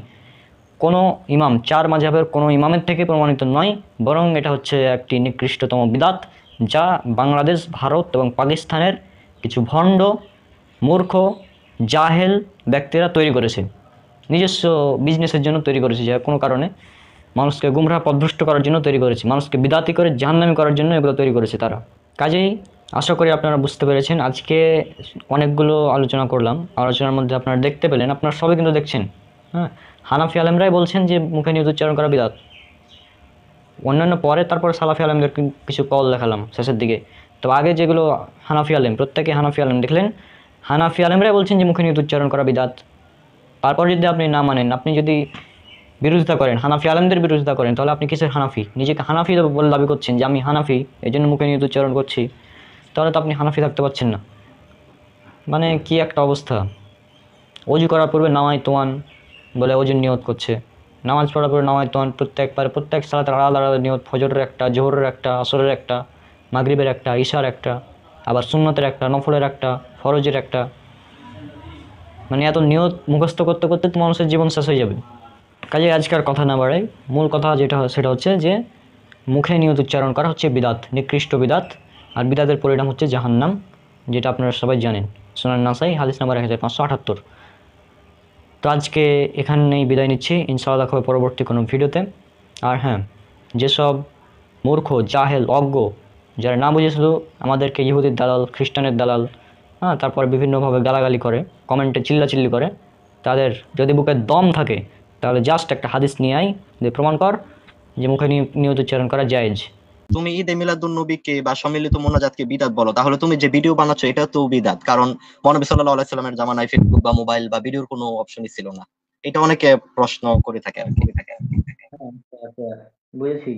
কোনো ইমাম, 4 মাযহাবের কোনো ইমামের থেকে প্রমাণিত নয়, বরং এটা হচ্ছে একটি নিকৃষ্টতম বিদাত যা বাংলাদেশ, ভারত এবং পাকিস্তানের কিছু ভণ্ড, মূর্খ, জাহেল ব্যক্তিরা তৈরি করেছে, নিজস্ব বিজনেসের জন্য তৈরি করেছে, যা কোনো কারণে মানুষকে গুমরাহ পথভ্রষ্ট করার জন্য তৈরি করেছে, মানুষকে বিদাতি করে জাহান্নামী করার জন্য এগুলো তৈরি করেছে তারা। কাজেই আশা করি আপনারা বুঝতে পেরেছেন। আজকে অনেকগুলো আলোচনা করলাম, আলোচনার মধ্যে আপনারা দেখতে পেলেন, আপনারা সবাই কিন্তু দেখছেন, হানাফি আলেমরাই বলছেন যে মুখে নিয়ত উচ্চারণ করা বিদাত। অন্যান্য তারপরে সালাফি আলেমদের কিছু কল দেখালাম শেষের দিকে। তো আগে যেগুলো হানাফি আলেম, প্রত্যেকে হানাফি আলেম দেখলেন, হানাফি আলেমরাই বলছেন যে মুখে নিয়ত উচ্চারণ করা বিদাত। তারপর যদি আপনি না মানেন, আপনি যদি বিরোধিতা করেন, হানাফি আলেমদের বিরোধিতা করেন, তাহলে আপনি কিসের হানাফি? নিজেকে হানাফি বলে দাবি করছেন যে আমি হানাফি, এই জন্য মুখে নিয়ত উচ্চারণ করছি, তাহলে তো আপনি হানাফি থাকতে পারছেন না। মানে কি একটা অবস্থা! অজু করার পূর্বে নামায় তোয়ান বলে অজুর নিয়ত করছে, নামাজ পড়ার পরে নামায় তোয়ান, প্রত্যেক সালাতের আলাদা আলাদা নিয়ত, ফজরের একটা, জোহরের একটা, আসরের একটা, মাগরিবের একটা, ইশার একটা, আবার সুন্নতের একটা, নফলের একটা, ফরজের একটা। মানে এত নিয়ত মুখস্থ করতে করতে তো মানুষের জীবন শেষ হয়ে যাবে। কাজে আজকার কথা না বাড়াই, মূল কথা সেটা হচ্ছে যে মুখে নিয়ত উচ্চারণ করা হচ্ছে বিদাত, নিকৃষ্ট বিদাত, আর বিদাতের পরিণাম হচ্ছে জাহান্নাম, যেটা আপনারা সবাই জানেন। সুনান নাসাই হাদিস নাম্বার 1578। তো আজকে এখানেই বিদায় নিচ্ছি, ইনশাআল্লাহ দেখা হবে পরবর্তী কোনো ভিডিওতে। আর হ্যাঁ, যেসব মূর্খ, জাহেল, অজ্ঞ, যারা না বুঝেছিল আমাদেরকে ইহুদির দালাল, খ্রিস্টানের দালাল, হ্যাঁ, তারপর বিভিন্নভাবে গালাগালি করে, কমেন্টে চিল্লাচিল্লি করে, তাদের যদি বুকে দম থাকে তাহলে জাস্ট একটা হাদিস নিয়ে আয়, যে প্রমাণ কর যে মুখে নিয়ত উচ্চারণ করা জায়েজ। তুমি ঈদে মিলাদুন নবীকে বা সম্মিলিত মোনাজাতকে বিদাত বলো, তাহলে তুমি যে ভিডিও বানাচ্ছ এটা তো বিদাত, কারণ মহানবী সাল্লাল্লাহু আলাইহি সাল্লামের জামানায় ফেসবুক বা মোবাইল বা ভিডিওর কোনো অপশনই ছিল না। এটা অনেকে প্রশ্ন করে থাকে আর কি। হ্যাঁ, আচ্ছা, বুঝেছি।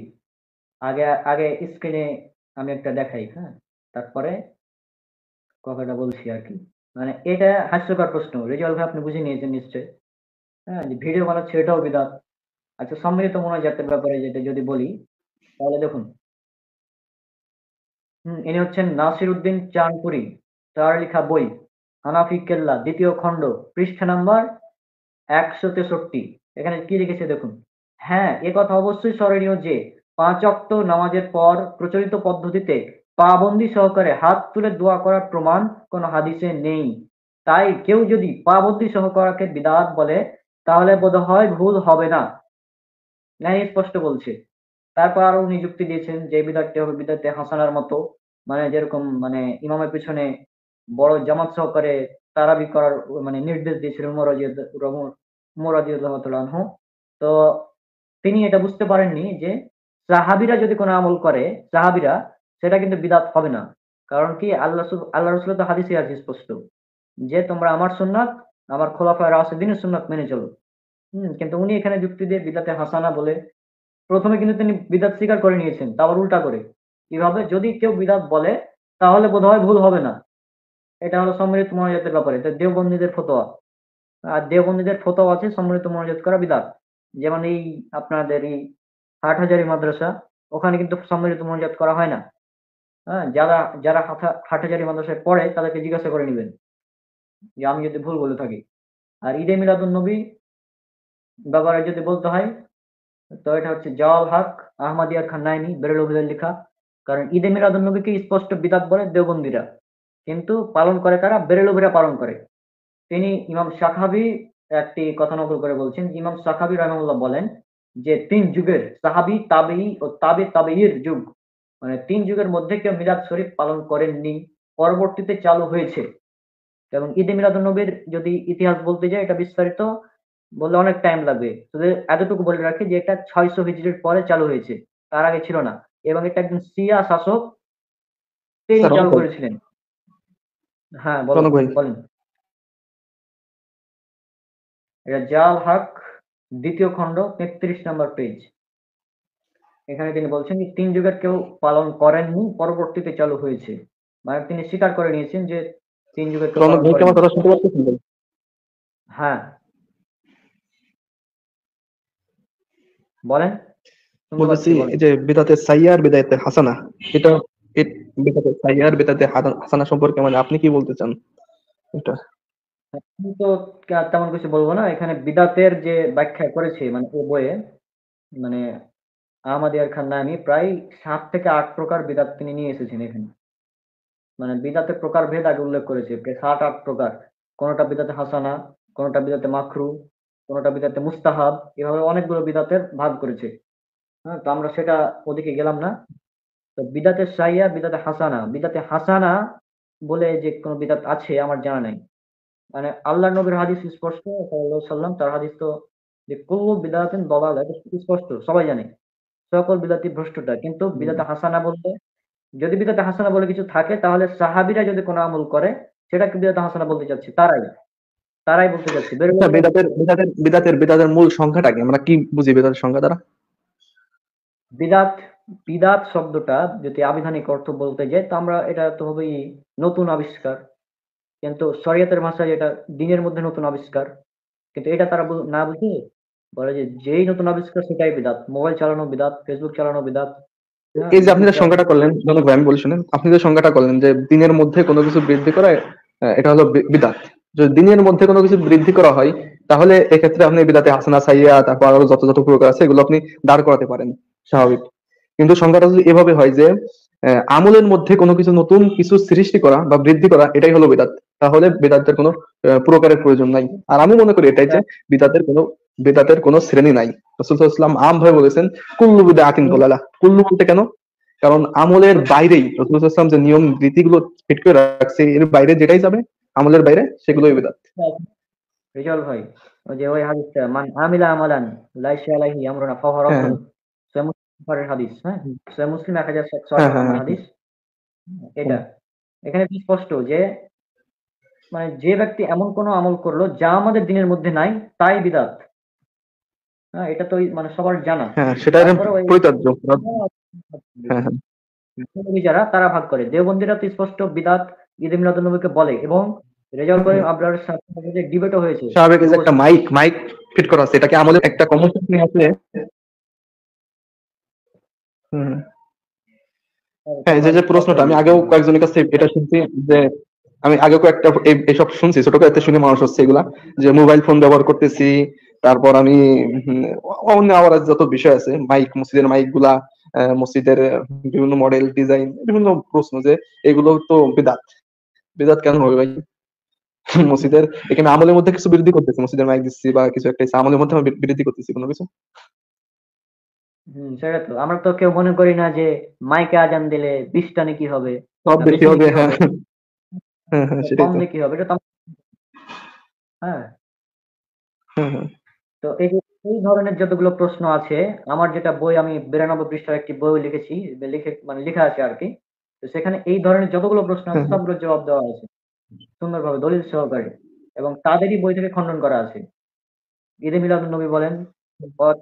আগে আগে স্ক্রিনে আমি একটা দেখাই, হ্যাঁ, তারপরে কথাটা বলছি আর কি। মানে এটা হাস্যকর প্রশ্ন, রেজাউল ভাই আপনি বুঝে নিয়েছেন নিশ্চয়। হ্যাঁ, যে ভিডিও বানাচ্ছে এটাও বিদাত। আচ্ছা, সম্মিলিত মোনাজাতের ব্যাপারে যেটা যদি বলি, তাহলে দেখুন, ইনি হচ্ছেন নাসির উদ্দিন চাঁদপুরি, তার লেখা বই হানাফি কেল্লা, দ্বিতীয় খণ্ড, পৃষ্ঠা নাম্বার ১৬৩। এখানে কি লিখেছে দেখুন। হ্যাঁ, এ কথা অবশ্যই স্মরণীয় যে ৫ ওয়াক্ত নামাজের পর প্রচলিত পদ্ধতিতে পাবন্দি সহকারে হাত তুলে দোয়া করার প্রমাণ কোনো হাদিসে নেই। তাই কেউ যদি পাবন্দি সহ করাকে বিদআত বলে তাহলে বোধহয় ভুল হবে না। ন্যায় স্পষ্ট বলছে। তারপর আরো উনি যুক্তি দিয়েছেন যে বিদআতটি হবে বিদআতে হাসানার মতো, মানে যেরকম মানে ইমামের পিছনে বড় জামাত সহকারে তারাবি করার মানে নির্দেশ দিয়েছিলেন উমর রাদিয়াল্লাহু তাআলা আনহু। তো তিনি এটা বুঝতে পারেননি যে সাহাবীরা যদি কোনো আমল করে, সাহাবীরা, সেটা কিন্তু বিদআত হবে না। কারণ কি আল্লাহ রাসূলের তো হাদিসে আছে স্পষ্ট যে তোমরা আমার সুন্নাত, আমার খোলাফায়ে রাশিদিনের সুন্নাত মেনে চলো। কিন্তু উনি এখানে যুক্তি দিয়ে বিদআতে হাসানা বলে ১ম এ কিন্তু তিনি বিদআত স্বীকার করে নিয়েছেন, তা আবার উল্টা করে। কিভাবে? যদি কেউ বিদআত বলে তাহলে বোধহয় ভুল হবে না। এটা হলো সম্মিলিত মোনাজাতের ব্যাপারে। এটা দেওবন্দীদের ফতোয়া। আর দেওবন্দীদের ফতোয়া আছে সম্মিলিত মোনাজাত করা বিদআত। যেমন এই আপনাদের এই হাটহাজারী মাদ্রাসা, ওখানে কিন্তু সম্মিলিত মোনাজাত করা হয় না। হ্যাঁ? যারা যারা হাটহাজারী মাদ্রাসায় পড়ে তাদেরকে জিজ্ঞাসা করে নিবেন যে আমি যদি ভুল বলে থাকি। আর ঈদে মিলাদুন নবী ব্যাপারে যদি বলতে হয়, তো এটা হচ্ছে জাওয়াল হক আহমদিয়ার খান্নাইনি বেরেলভিদের লেখা। কারণ ঈদে মিলাদুন নবীকে স্পষ্ট বিদআত বলে দেওবন্দীরা, কিন্তু পালন করে কারা? বেরেলভিরা পালন করে। তিনি ইমাম শাখাবি একটি কথা নকল করে বলছেন, ইমাম শাখাবি রাহিমাহুল্লাহ বলেন যে ৩ যুগের সাহাবী, তাবেঈ ও তাবেঈর যুগ, মানে ৩ যুগের মধ্যে কেউ মিলাদ শরীফ পালন করেননি, পরবর্তীতে চালু হয়েছে। এবং ঈদে মিলাদুন নবীর যদি ইতিহাস বলতে যাই, এটা বিস্তারিত বললে অনেক টাইম লাগবে। শুধু এতটুকু বলে রাখি যে এটা ৬০০ হিজরির পরে চালু হয়েছে, তার আগে ছিল না। এবং এটা একজন শিয়া শাসক তিনি স্যার, চালু করেছিলেন। হ্যাঁ, রনক ভাই, বলেন। এটা জাল হক, ২য় খণ্ড, ৩৩ নম্বর পেজ। এখানে তিনি বলছেন যে ৩ যুগের কেউ পালন করেননি, পরবর্তীতে চালু হয়েছে। মানে তিনি স্বীকার করে নিয়েছেন যে ৩ যুগের কেউ রনক পালন ভাই কি আমার করেননি। কথা শুনতে পাচ্ছেন ভাই? হ্যাঁ, বলেন, শুনতে বলতেছি পাচ্ছি, বলেন। এই যে বিদাতে সাইয়্যা আর বিদাতে হাসানা, এটা বিদাতে সাইয়্যা আর বিদাতে হাসানা সম্পর্কে মানে আপনি কি বলতে চান এটা? আমি তো তেমন কিছু বলবো না। এখানে বিদাতের যে ব্যাখ্যা করেছে মানে ও বইয়ে, মানে আহমদিয়ার খান্নানী প্রায় ৭ থেকে ৮ প্রকার বিদাত তিনি নিয়ে এসেছেন এখানে। মানে বিদাতের প্রকারভেদ আগে উল্লেখ করেছে প্রায় ৭-৮ প্রকার। কোনটা বিদাতে হাসানা, কোনটা বিদাতে মাকরুহ, কোনটা বিদাতে মুস্তাহাব, এভাবে অনেকগুলো বিদাতের ভাগ করেছে। হ্যাঁ? তো আমরা সেটা ওদিকে গেলাম না। তো বিদাতে সাইয়্যা, বিদাতে হাসানা। বিদাতে হাসানা বলে যে কোন বিদাত আছে আমার জানা নাই। মানে আল্লাহর নবীর হাদিস স্পষ্ট, সাল্লাল্লাহু আলাইহি সাল্লাম তার হাদিস তো যে কুল্লু বিদআতিন দালালা, এটা স্পষ্ট, সবাই জানে। সকল বিদআতই ভ্রষ্টতা। কিন্তু বিদআতে হাসানা বলতে, যদি বিদআতে হাসানা বলে কিছু থাকে তাহলে সাহাবীরা যদি কোন আমল করে সেটাকে বিদআতে হাসানা বলতে চাচ্ছে তারাই বলতে চাচ্ছে। আচ্ছা, বিদাতের মূল সংখ্যাটা কি? আমরা কি বুঝি বিদাতের সংখ্যা দ্বারা? বিদআত বিদআত শব্দটা যদি আবিধানিক অর্থ বলতে যাই তো আমরা এটা তো হবেই নতুন আবিষ্কার। কিন্তু শরিয়তের ভাষায় এটা দ্বীনের মধ্যে নতুন আবিষ্কার। কিন্তু এটা তারা না বুঝে বলে যে যেই নতুন আবিষ্কার সেটাই বিদআত। মোবাইল চালানো বিদআত, ফেসবুক চালানো বিদআত। হ্যাঁ, এই যে আপনি ইউটিউব যে চালানো। সংখ্যাটা করলেন, জনক ভাই আমি বলি শুনেন, আপনি যে সংখ্যাটা করলেন যে দিনের মধ্যে কোনো কিছু বৃদ্ধি করা, এটা হলো বিদাত। যদি দিনের মধ্যে কোনো কিছু বৃদ্ধি করা হয় তাহলে এক্ষেত্রে আপনি বিদাতে হাসানা, সাইয়্যা, তারপর আরো যত যত প্রকার আছে এগুলো আপনি দাঁড় করাতে পারেন, স্বাভাবিক। কিন্তু সংখ্যাটা যদি এভাবে হয় যে আমলের মধ্যে কোনো কিছু নতুন কিছু সৃষ্টি করা বা বৃদ্ধি করা, এটাই হলো বিদাত, তাহলে বিদাতের কোনো প্রকারের প্রয়োজন নাই। আর আমি মনে করি এটাই যে বিদাতের কোনো শ্রেণী নাই। রাসূল সাল্লাল্লাহু আলাইহি ওয়াসাল্লাম আম ভাবে বলেছেন কুল্লু বিদআতিন দালালা। কুল্লু বলতে কেন? কারণ আমলের বাইরেই রাসূলুল্লাহ সাল্লাল্লাহু আলাইহি ওয়াসাল্লাম যে নিয়ম রীতিগুলো ফিট করে রাখছে এর বাইরে যেটাই যাবে আমলের বাইরে সেগুলোই বিদআত। রিজাল ভাই, ওই যে ওই হাদিসটা, মান আমিলা আমালান লাইসা আলাইহি আমরুনা ফাহুয়া হ্যাঁ রাদ্দুন, সহিহ মুসলিমের হাদিস, হ্যাঁ, সহিহ মুসলিম হ্যাঁ 1706 হ্যাঁ নম্বর হ্যাঁ হাদিস। এটা এখানে কি স্পষ্ট যে মানে যে ব্যক্তি এমন কোনো আমল করলো যা আমাদের দিনের মধ্যে নাই, তাই বিদআত। হ্যাঁ, এটা তো মানে সবার জানা। হ্যাঁ, সেটা তারপরে ওই পরিত্যাজ্য। হ্যাঁ হ্যাঁ দেওবন্দি যারা তারা ভাগ করে, দেওবন্দিরা তো স্পষ্ট বিদআত ঈদে মিলাদুন নবীকে বলে, এবং রেজাউল করিম আবরারের সাথে যে ডিবেটও হয়েছে স্বাভাবিক, এই যে একটা যুবসভায়। মাইক মাইক ফিট করা আছে, এটাকে আমলের একটা কমন সেন্স নিয়ে আসলে হুম, হ্যাঁ, এই যে যে প্রশ্নটা আমি আগেও কয়েকজনের কাছে এটা শুনছি যে আমি আগে কয়েকটা এসব শুনছি, ছোট করে শুনে মানুষ হচ্ছে এগুলা যে মোবাইল ফোন ব্যবহার করতেছি, তারপর আমি অন্য আওয়াজ যত বিষয় আছে, মাইক, মসজিদের মাইক গুলা, মসজিদের বিভিন্ন মডেল ডিজাইন, বিভিন্ন প্রশ্ন যে এগুলো তো বিদাত। বিদাত কেন হবে ভাই? মসজিদের এখানে আমলের মধ্যে কিছু বৃদ্ধি করতেছি, মসজিদের মাইক দিচ্ছি বা কিছু একটা আমলের মধ্যে আমি বৃদ্ধি করতেছি কোনো কিছু। সেটা তো আমরা তো কেউ মনে করি না যে মাইকে আজান দিলে 20টা নাকি হবে, সব না বেশি বেশি হবে, নাকি হ্যাঁ হবে, হ্যাঁ হ্যাঁ, সেটাই কম তো। নাকি হবে, এটা তো হ্যাঁ। হ্যাঁ হ্যাঁ তো এই যে এই ধরনের যতগুলো প্রশ্ন আছে, আমার যেটা বই, আমি 92 পৃষ্ঠার একটি বই লিখেছি, মানে লেখা আছে আর কি। তো সেখানে এই ধরনের যতগুলো প্রশ্ন আছে হ্যাঁ হ্যাঁ সবগুলো জবাব দেওয়া আছে সুন্দরভাবে, দলিল সহকারে, এবং তাদেরই বই থেকে খণ্ডন করা আছে। ঈদে মিলাদুন নবী বলেন,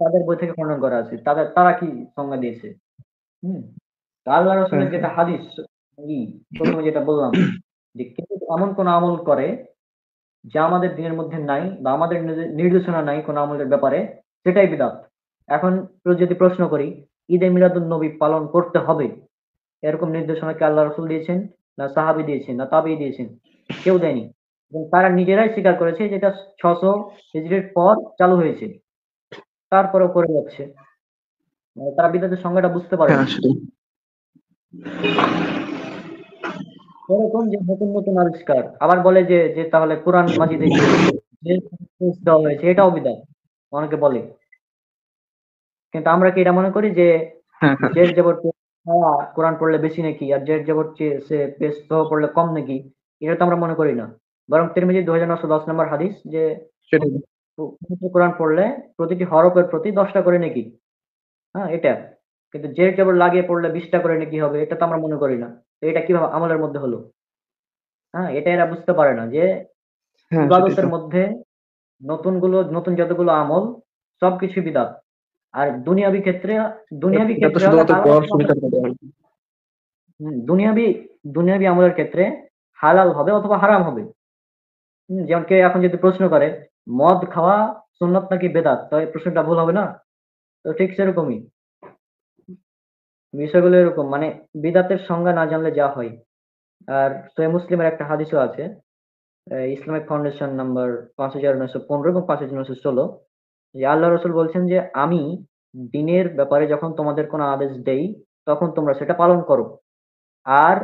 তাদের বই থেকে খণ্ডন করা আছে, তারা কি সংজ্ঞা দিয়েছে। হুম তো আল্লাহ হ্যাঁ রসুলের হ্যাঁ যেটা হাদিস, প্রথমে যেটা বললাম, যে কেউ এমন কোন আমল করে যা আমাদের দিনের মধ্যে নাই, বা আমাদের নির্দেশনা নাই কোন আমলের ব্যাপারে, সেটাই বিদআত। এখন যদি প্রশ্ন করি, ঈদে মিলাদুন নবী পালন করতে হবে, এরকম নির্দেশনা কি আল্লাহ রসুল দিয়েছেন, না সাহাবী দিয়েছেন, না তাবেঈ দিয়েছেন? কেউ দেয়নি। এবং তারা নিজেরাই স্বীকার করেছে যেটা 600 হিজরির পর চালু হয়েছে, তারপরেও করে যাচ্ছে। মানে তারা বিদআতের সংজ্ঞাটা বুঝতে হ্যাঁ, পারেনি। সেটাই। এরকম যে নতুন নতুন আবিষ্কার, আবার বলে যে যে তাহলে কোরআন মাজিদে যে text দেওয়া হয়েছে এটাও বিদআত, অনেকে বলে। কিন্তু আমরা কি এটা মনে করি যে হ্যাঁ হ্যাঁ জের জবর পেশ ছাড়া কোরআন পড়লে বেশি নাকি, আর জের জবর সে পেশ সহ পড়লে কম নাকি? এটা তো আমরা মনে করি না। বরং তিরমিজি 2910 নম্বর হাদিস যে সেটাই। পবিত্র কোরআন পড়লে প্রতিটি হরফের প্রতি 10টা করে নেকি। হ্যাঁ, এটা। কিন্তু জের জবর লাগিয়ে পড়লে 20টা করে নেকি হবে, এটা তো আমরা মনে করি না। তো এটা কিভাবে আমলের মধ্যে হলো? হ্যাঁ, এটা এরা বুঝতে পারে না যে হ্যাঁ, সেটাই ইবাদতের তো। মধ্যে নতুন যতগুলো আমল সবকিছু বিদআত। আর দুনিয়াবি এটা তো ক্ষেত্রে হলে শুধুমাত্র হালাল পড়ার অথবা সুবিধার কথা হয়। দুনিয়াবি দুনিয়াবি আমলের ক্ষেত্রে হালাল হবে অথবা হারাম হবে। যেমন কেউ এখন যদি প্রশ্ন করে মদ খাওয়া সুন্নত নাকি বেদাত, তো এই প্রশ্নটা ভুল হবে না? তো ঠিক সেরকমই বিষয়গুলো এরকম, মানে বিদাতের সংজ্ঞা না জানলে যা হয়। আর সহিহ মুসলিমের একটা হাদিসও আছে, ইসলামিক ফাউন্ডেশন নাম্বার 5915 এবং 5916, যে আল্লাহ রসুল বলছেন যে আমি দিনের ব্যাপারে যখন তোমাদের কোনো আদেশ দেই তখন তোমরা সেটা পালন করো, আর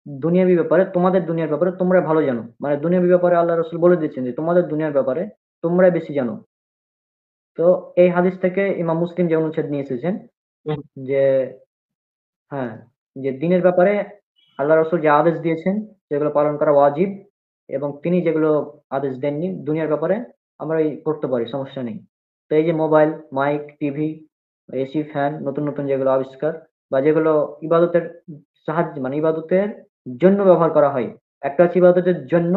দুনিয়াবি ব্যাপারে, তোমাদের দুনিয়ার ব্যাপারে তোমরা ভালো জানো। মানে দুনিয়াবি ব্যাপারে আল্লাহ রসুল বলে দিচ্ছেন যে তোমাদের দুনিয়ার ব্যাপারে তোমরাই বেশি জানো। তো এই হাদিস থেকে ইমাম মুসলিম যে অনুচ্ছেদ নিয়ে এসেছেন যে হ্যাঁ, যে দিনের ব্যাপারে আল্লাহ রসুল যে আদেশ দিয়েছেন সেগুলো পালন করা ওয়াজিব, এবং তিনি যেগুলো আদেশ দেননি দুনিয়ার ব্যাপারে আমরা এই করতে পারি, সমস্যা নেই। তো এই যে mobile, mike, TV, AC, fan, নতুন নতুন যেগুলো আবিষ্কার, বা যেগুলো ইবাদতের সাহায্যে, মানে ইবাদতের জন্য ব্যবহার করা হয়, একটা হচ্ছে ইবাদতের জন্য,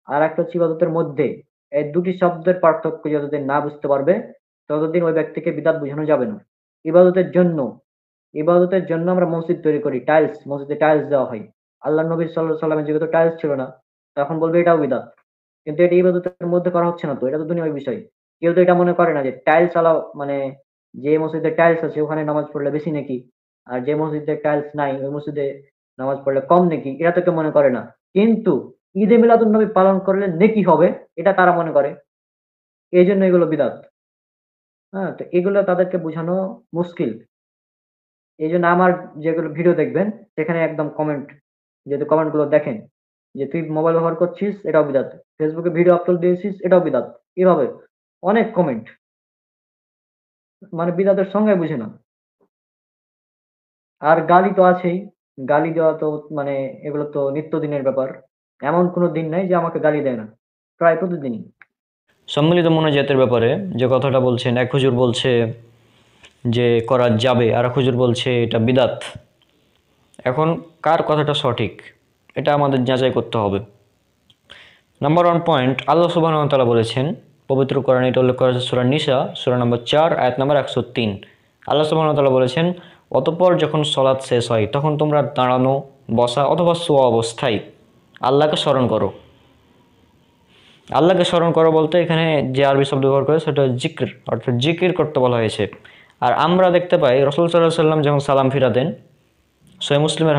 আর একটা হচ্ছে ইবাদতের মধ্যে। এই দুটি শব্দের পার্থক্য যতদিন না বুঝতে পারবে ততদিন ওই ব্যক্তিকে বিদআত বোঝানো যাবে না। ইবাদতের জন্য, ইবাদতের জন্য আমরা মসজিদ তৈরি করি, টাইলস, মসজিদে টাইলস দেওয়া হয়। আল্লাহ নবী সাল্লাল্লাহু আলাইহি সাল্লামের যুগে তো টাইলস ছিল না, তখন বলবে এটাও বিদআত। কিন্তু এটা ইবাদতের মধ্যে করা হচ্ছে না, তো এটা তো দুনিয়ার বিষয়। কেউ তো এটা মনে করে না যে টাইলস আলা, মানে যে মসজিদে টাইলস আছে ওখানে নামাজ পড়লে বেশি নাকি, আর যে মসজিদে টাইলস নাই ওই মসজিদে নামাজ পড়লে কম নাকি, এটা তো কেউ মনে করে না। কিন্তু ঈদে মিলাদুন নবী পালন করলে নেকি হবে, এটা তারা মনে করে, এই জন্য এগুলো বিদআত। হ্যাঁ, তো এগুলো তাদেরকে বোঝানো মুশকিল। এই জন্য আমার যেগুলো ভিডিও দেখবেন সেখানে একদম কমেন্ট, যদি কমেন্ট গুলো দেখেন যে তুই মোবাইল ব্যবহার করছিস এটাও বিদাত, ফেসবুকে ভিডিও আপলোড দিয়েছিস এটাও বিদাত, এভাবে অনেক কমেন্ট, মানে বিদাতের সঙ্গে বুঝে না। আর গালি তো আছেই, গালি দেওয়া তো মানে এগুলো তো নিত্যদিনের ব্যাপার, এমন কোনো দিন নাই যে আমাকে গালি দেয় না, প্রায় প্রতিদিনই। সম্মিলিত মোনাজাতের ব্যাপারে যে কথাটা বলছেন, এক হুজুর বলছে যে করা যাবে আর এক হুজুর বলছে এটা বিদাত। এখন কার কথাটা সঠিক এটা আমাদের যাচাই করতে হবে। নাম্বার 1 পয়েন্ট, আল্লাহ সুবহানাহু ওয়া তাআলা বলেছেন পবিত্র কোরআনে, এটা উল্লেখ করা হয়েছে সূরা নিসা সূরা নম্বর 4 আয়াত নম্বর 103। আল্লাহ সুবহানাহু ওয়া তাআলা বলেছেন, অতঃপর যখন সলাৎ শেষ হয় তখন তোমরা দাঁড়ানো, বসা অথবা শোয়া অবস্থায় আল্লাহকে স্মরণ করো। আল্লাহকে স্মরণ করো বলতে এখানে যে আরবি শব্দ ব্যবহার করে সেটা জিক্র, অর্থাৎ জিকির করতে বলা হয়েছে। আর আমরা দেখতে পাই রাসূল সাল্লাল্লাহু আলাইহি সাল্লাম যখন সালাম ফিরাতেন, সহিহ মুসলিমের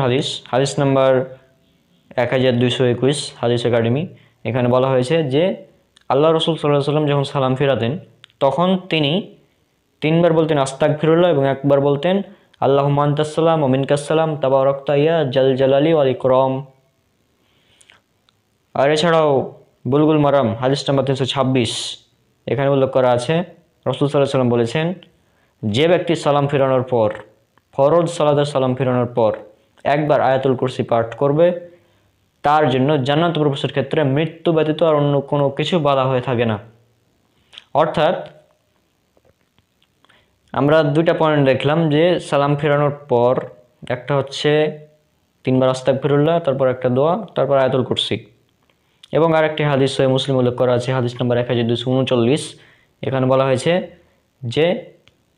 হাদিস নাম্বার 1221, হাদিস একাডেমি, এখানে বলা হয়েছে যে আল্লাহ রসুল সাল্লাল্লাহু আলাইহি সাল্লাম যখন সালাম ফিরাতেন তখন তিনি 3বার বলতেন আস্তাগফিরুল্লাহ এবং একবার বলতেন আল্লাহুম্মা আনতাস সালাম ওয়া মিনকাস সালাম তাবারাকতা ইয়া জাল জালালি ওয়াল ইকরাম। আর এছাড়াও বুলগুল মারাম হাদিস নাম্বার 326, এখানে উল্লেখ করা আছে রাসূল সাল্লাল্লাহু আলাইহি সাল্লাম বলেছেন, যে ব্যক্তি সালাম ফিরানোর পর, ফরজ সালাতের সালাম ফিরানোর পর একবার আয়াতুল কুরসি পাঠ করবে, তার জন্য জান্নাত প্রবেশের ক্ষেত্রে মৃত্যু ব্যতীত আর অন্য কোনো কিছু বাধা হয়ে থাকে না। অর্থাৎ আমরা 2টা পয়েন্ট দেখলাম যে সালাম ফেরানোর পর একটা হচ্ছে 3বার আস্তাগফিরুল্লাহ, তারপর একটা দোয়া, তারপর আয়াতুল কুরসি। এবং আরেকটি হাদিস সহিহ মুসলিম উল্লেখ করা আছে হাদিস নাম্বার 1239, এখানে বলা হয়েছে যে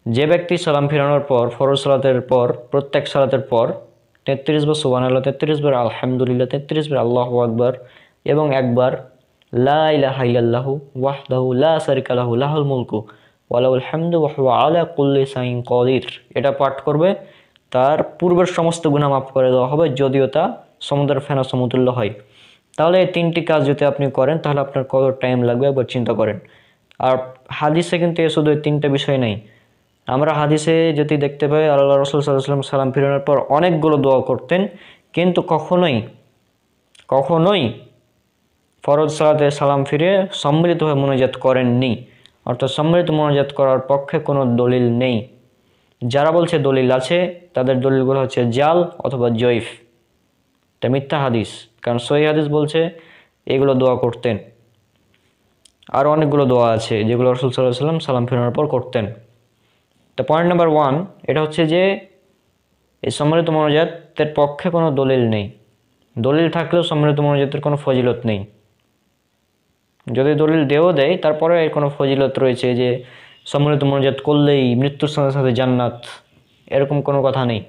যে ব্যক্তি সালাম ফেরানোর পর ফরজ সালাতের পর প্রত্যেক সালাতের পর 33 বার সুবহানাল্লাহ, 33 বার আলহামদুলিল্লাহ, 33 বার আল্লাহু আকবার এবং একবার লা ইলাহা ইল্লাল্লাহু ওয়াহদাহু লা শারীকা লাহু লাহুল মুলকু ওয়া লাহুল হামদু ওয়া হুয়া আলা কুল্লি শাইইন কাদির, এটা পাঠ করবে, তার পূর্বের সমস্ত গুনাহ মাফ করে দেওয়া হবে যদিও তা সমুদ্রের ফেনা সমতুল্য হয়। তাহলে এই 3টি কাজ যদি আপনি করেন তাহলে আপনার কত টাইম লাগবে একবার চিন্তা করেন। আর হাদিসে কিন্তু শুধু এই 3টা বিষয় নেই, আমরা হাদিসে যদি দেখতে পাই আল্লাহ রাসূল সাল্লাল্লাহু আলাইহি ওয়াসাল্লাম সালাম ফিরানোর পর অনেকগুলো দোয়া করতেন, কিন্তু কখনোই ফরজ সালাতে সালাম ফিরে সম্মিলিতভাবে মোনাজাত করেননি। অর্থাৎ সম্মিলিত মোনাজাত করার পক্ষে কোনো দলিল নেই। যারা বলছে দলিল আছে তাদের দলিলগুলো হচ্ছে জাল অথবা জয়ীফ, এটা মিথ্যা হাদিস। কারণ সহিহ হাদিস বলছে এগুলো দোয়া করতেন। আর অনেকগুলো দোয়া আছে যেগুলো রাসূল সাল্লাল্লাহু আলাইহি ওয়াসাল্লাম সালাম ফিরানোর পর করতেন। তো পয়েন্ট নাম্বার 1 এটা হচ্ছে যে এই সম্মিলিত মোনাজাতের পক্ষে কোনো দলিল নেই। দলিল থাকলেও সম্মিলিত মোনাজাতের কোনো ফজিলত নেই। যদি দলিল দেয় তারপরে এর কোনো ফজিলত রয়েছে যে সম্মিলিত মোনাজাত করলেই মৃত্যুর সাথে সাথে জান্নাত, এরকম কোনো কথা নেই।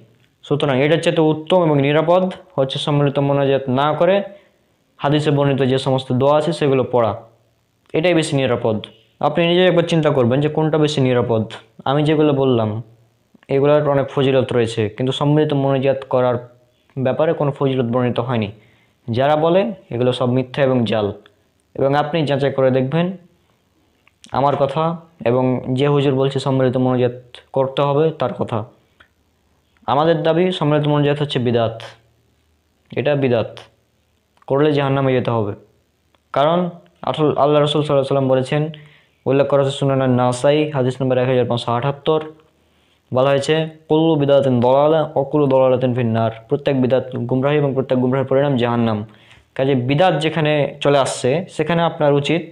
সুতরাং এটার চেয়ে উত্তম এবং নিরাপদ হচ্ছে সম্মিলিত মোনাজাত না করে হাদিসে বর্ণিত যে সমস্ত দোয়া আছে সেগুলো পড়া, এটাই বেশি নিরাপদ। আপনি নিজে একবার চিন্তা করবেন যে কোনটা বেশি নিরাপদ। আমি যেগুলো বললাম এগুলোর অনেক ফজিলত রয়েছে, কিন্তু সম্মিলিত মোনাজাত করার ব্যাপারে কোনো ফজিলত বর্ণিত হয়নি। যারা বলে এগুলো সব মিথ্যা এবং জাল। এবং আপনি যাচাই করে দেখবেন আমার কথা এবং যে হুজুর বলছে সম্মিলিত মোনাজাত করতে হবে তার কথা। আমাদের দাবি সম্মিলিত মোনাজাত হচ্ছে বিদাত, এটা বিদাত, করলে জাহান্নামে যেতে হবে। কারণ আল্লাহ রাসূল সাল্লাল্লাহু আলাইহি ওয়াসাল্লাম বলেছেন, উল্লেখ করা হচ্ছে সুনান নাসাই হাদিস নম্বর 1578, বলা হয়েছে কুল্লু বিদাতিন দালালা ওয়া কুল্লু দালালাতিন ফিন্নার, প্রত্যেক বিদাত গুমরাহি এবং প্রত্যেক গুমরাহির পরিণাম জাহান্নাম। কাজে বিদাত যেখানে চলে আসছে সেখানে আপনার উচিত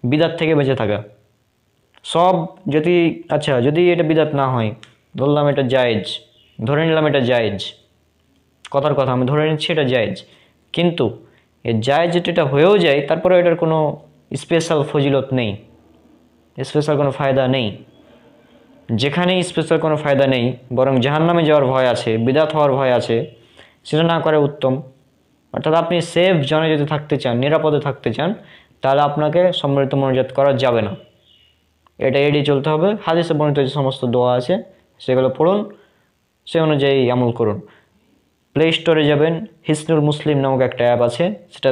বিদাত থেকে বেঁচে থাকা। সব যদি এটা বিদাত না হয়, ধরলাম এটা জায়েজ, ধরে নিলাম এটা জায়েজ, কথার কথা আমি ধরে নিচ্ছি এটা জায়েজ, কিন্তু এই জায়েজ যেটা হয়েও যায় তারপরে এটার কোনো স্পেশাল ফজিলত নেই, স্পেশাল কোনো ফায়দা নেই। যেখানে স্পেশাল কোনো ফায়দা নেই বরং জাহান্নামে যাওয়ার ভয় আছে, বিদাত হওয়ার ভয় আছে, সেটা না করে উত্তম। অর্থাৎ আপনি সেফ জোনে যদি থাকতে চান, নিরাপদে থাকতে চান, তাহলে আপনাকে সম্মিলিত মোনাজাত করা যাবে না, এটা এড়িয়ে চলতে হবে। হাদিসে বর্ণিত যে সমস্ত দোয়া আছে সেগুলো পড়ুন, সে অনুযায়ী আমল করুন। প্লে স্টোরে যাবেন, হিসনুল মুসলিম নামক একটা অ্যাপ আছে, সেটা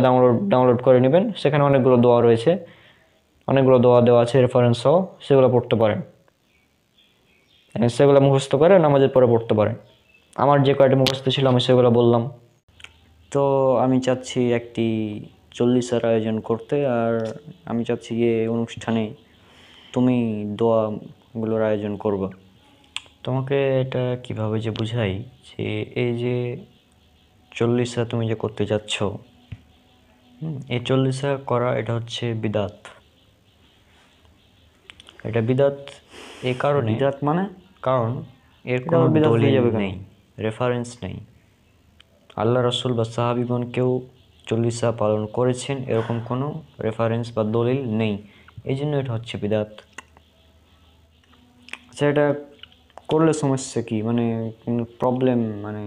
ডাউনলোড করে নেবেন। সেখানে অনেকগুলো দোয়া রয়েছে, অনেকগুলো দোয়া দেওয়া আছে রেফারেন্স সহ, সেগুলো পড়তে পারেন, সেগুলো মুখস্থ করে নামাজের পরে পড়তে পারেন। আমার যে কয়টা মুখস্থ ছিল আমি সেগুলো বললাম। তো আমি চাচ্ছি একটি 40-এর আয়োজন করতে, আর আমি চাচ্ছি এই অনুষ্ঠানে তুমি দোয়াগুলোর আয়োজন করবে। তোমাকে এটা কিভাবে যে বুঝাই যে এই যে 40 তুমি যে করতে যাচ্ছ, এই 40 করা এটা হচ্ছে বিদাত। এটা বিদাত এই কারণে, বিদাত মানে কারণ এর কোনো দলিল নেই, রেফারেন্স নেই। আল্লাহ রসুল বা সাহাবিগণ কেউ 40 পালন করেছেন এরকম কোনো রেফারেন্স বা দলিল নেই, এই জন্য এটা হচ্ছে বিদাত। আচ্ছা, এটা করলে সমস্যা কি, মানে কোনো প্রবলেম? মানে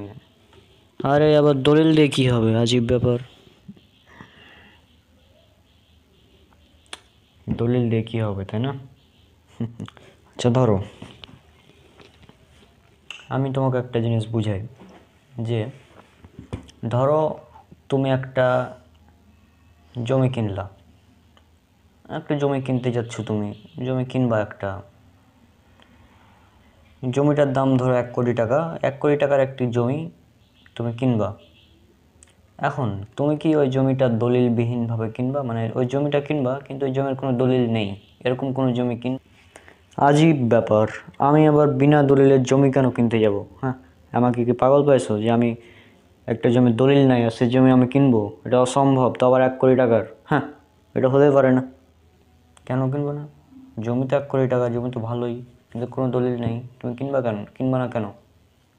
আরে আবার দলিল দিয়ে কি হবে, আজীব ব্যাপার। দলিল দিয়ে কি হবে, তাই না? আচ্ছা ধরো আমি তোমাকে একটা জিনিস বুঝাই যে ধরো তুমি একটা জমি কিনলা, একটা জমি কিনতে যাচ্ছ, তুমি জমি কিনবা, একটা জমিটার দাম ধরো 1 কোটি টাকা, 1 কোটি টাকার একটি জমি তুমি কিনবা। এখন তুমি কি ওই জমিটা দলিলবিহীনভাবে কিনবা, মানে ওই জমিটা কিনবা কিন্তু ওই জমির কোনো দলিল নেই, এরকম কোনো জমি আজীব ব্যাপার। আমি আবার বিনা দলিলের জমি কেন কিনতে যাব? হ্যাঁ, আমাকে কি পাগল পাইছো যে আমি একটা জমির দলিল নাই আর সেই জমি আমি কিনবো? এটা অসম্ভব, তো আবার 1 কোটি টাকার। হ্যাঁ, এটা হতে পারে না। কেন কিনবো না? জমি তো 1 কোটি টাকা, জমি তো ভালোই, কিন্তু কোনো দলিল নেই, তুমি কিনবা কেন? কিনবা না কেন?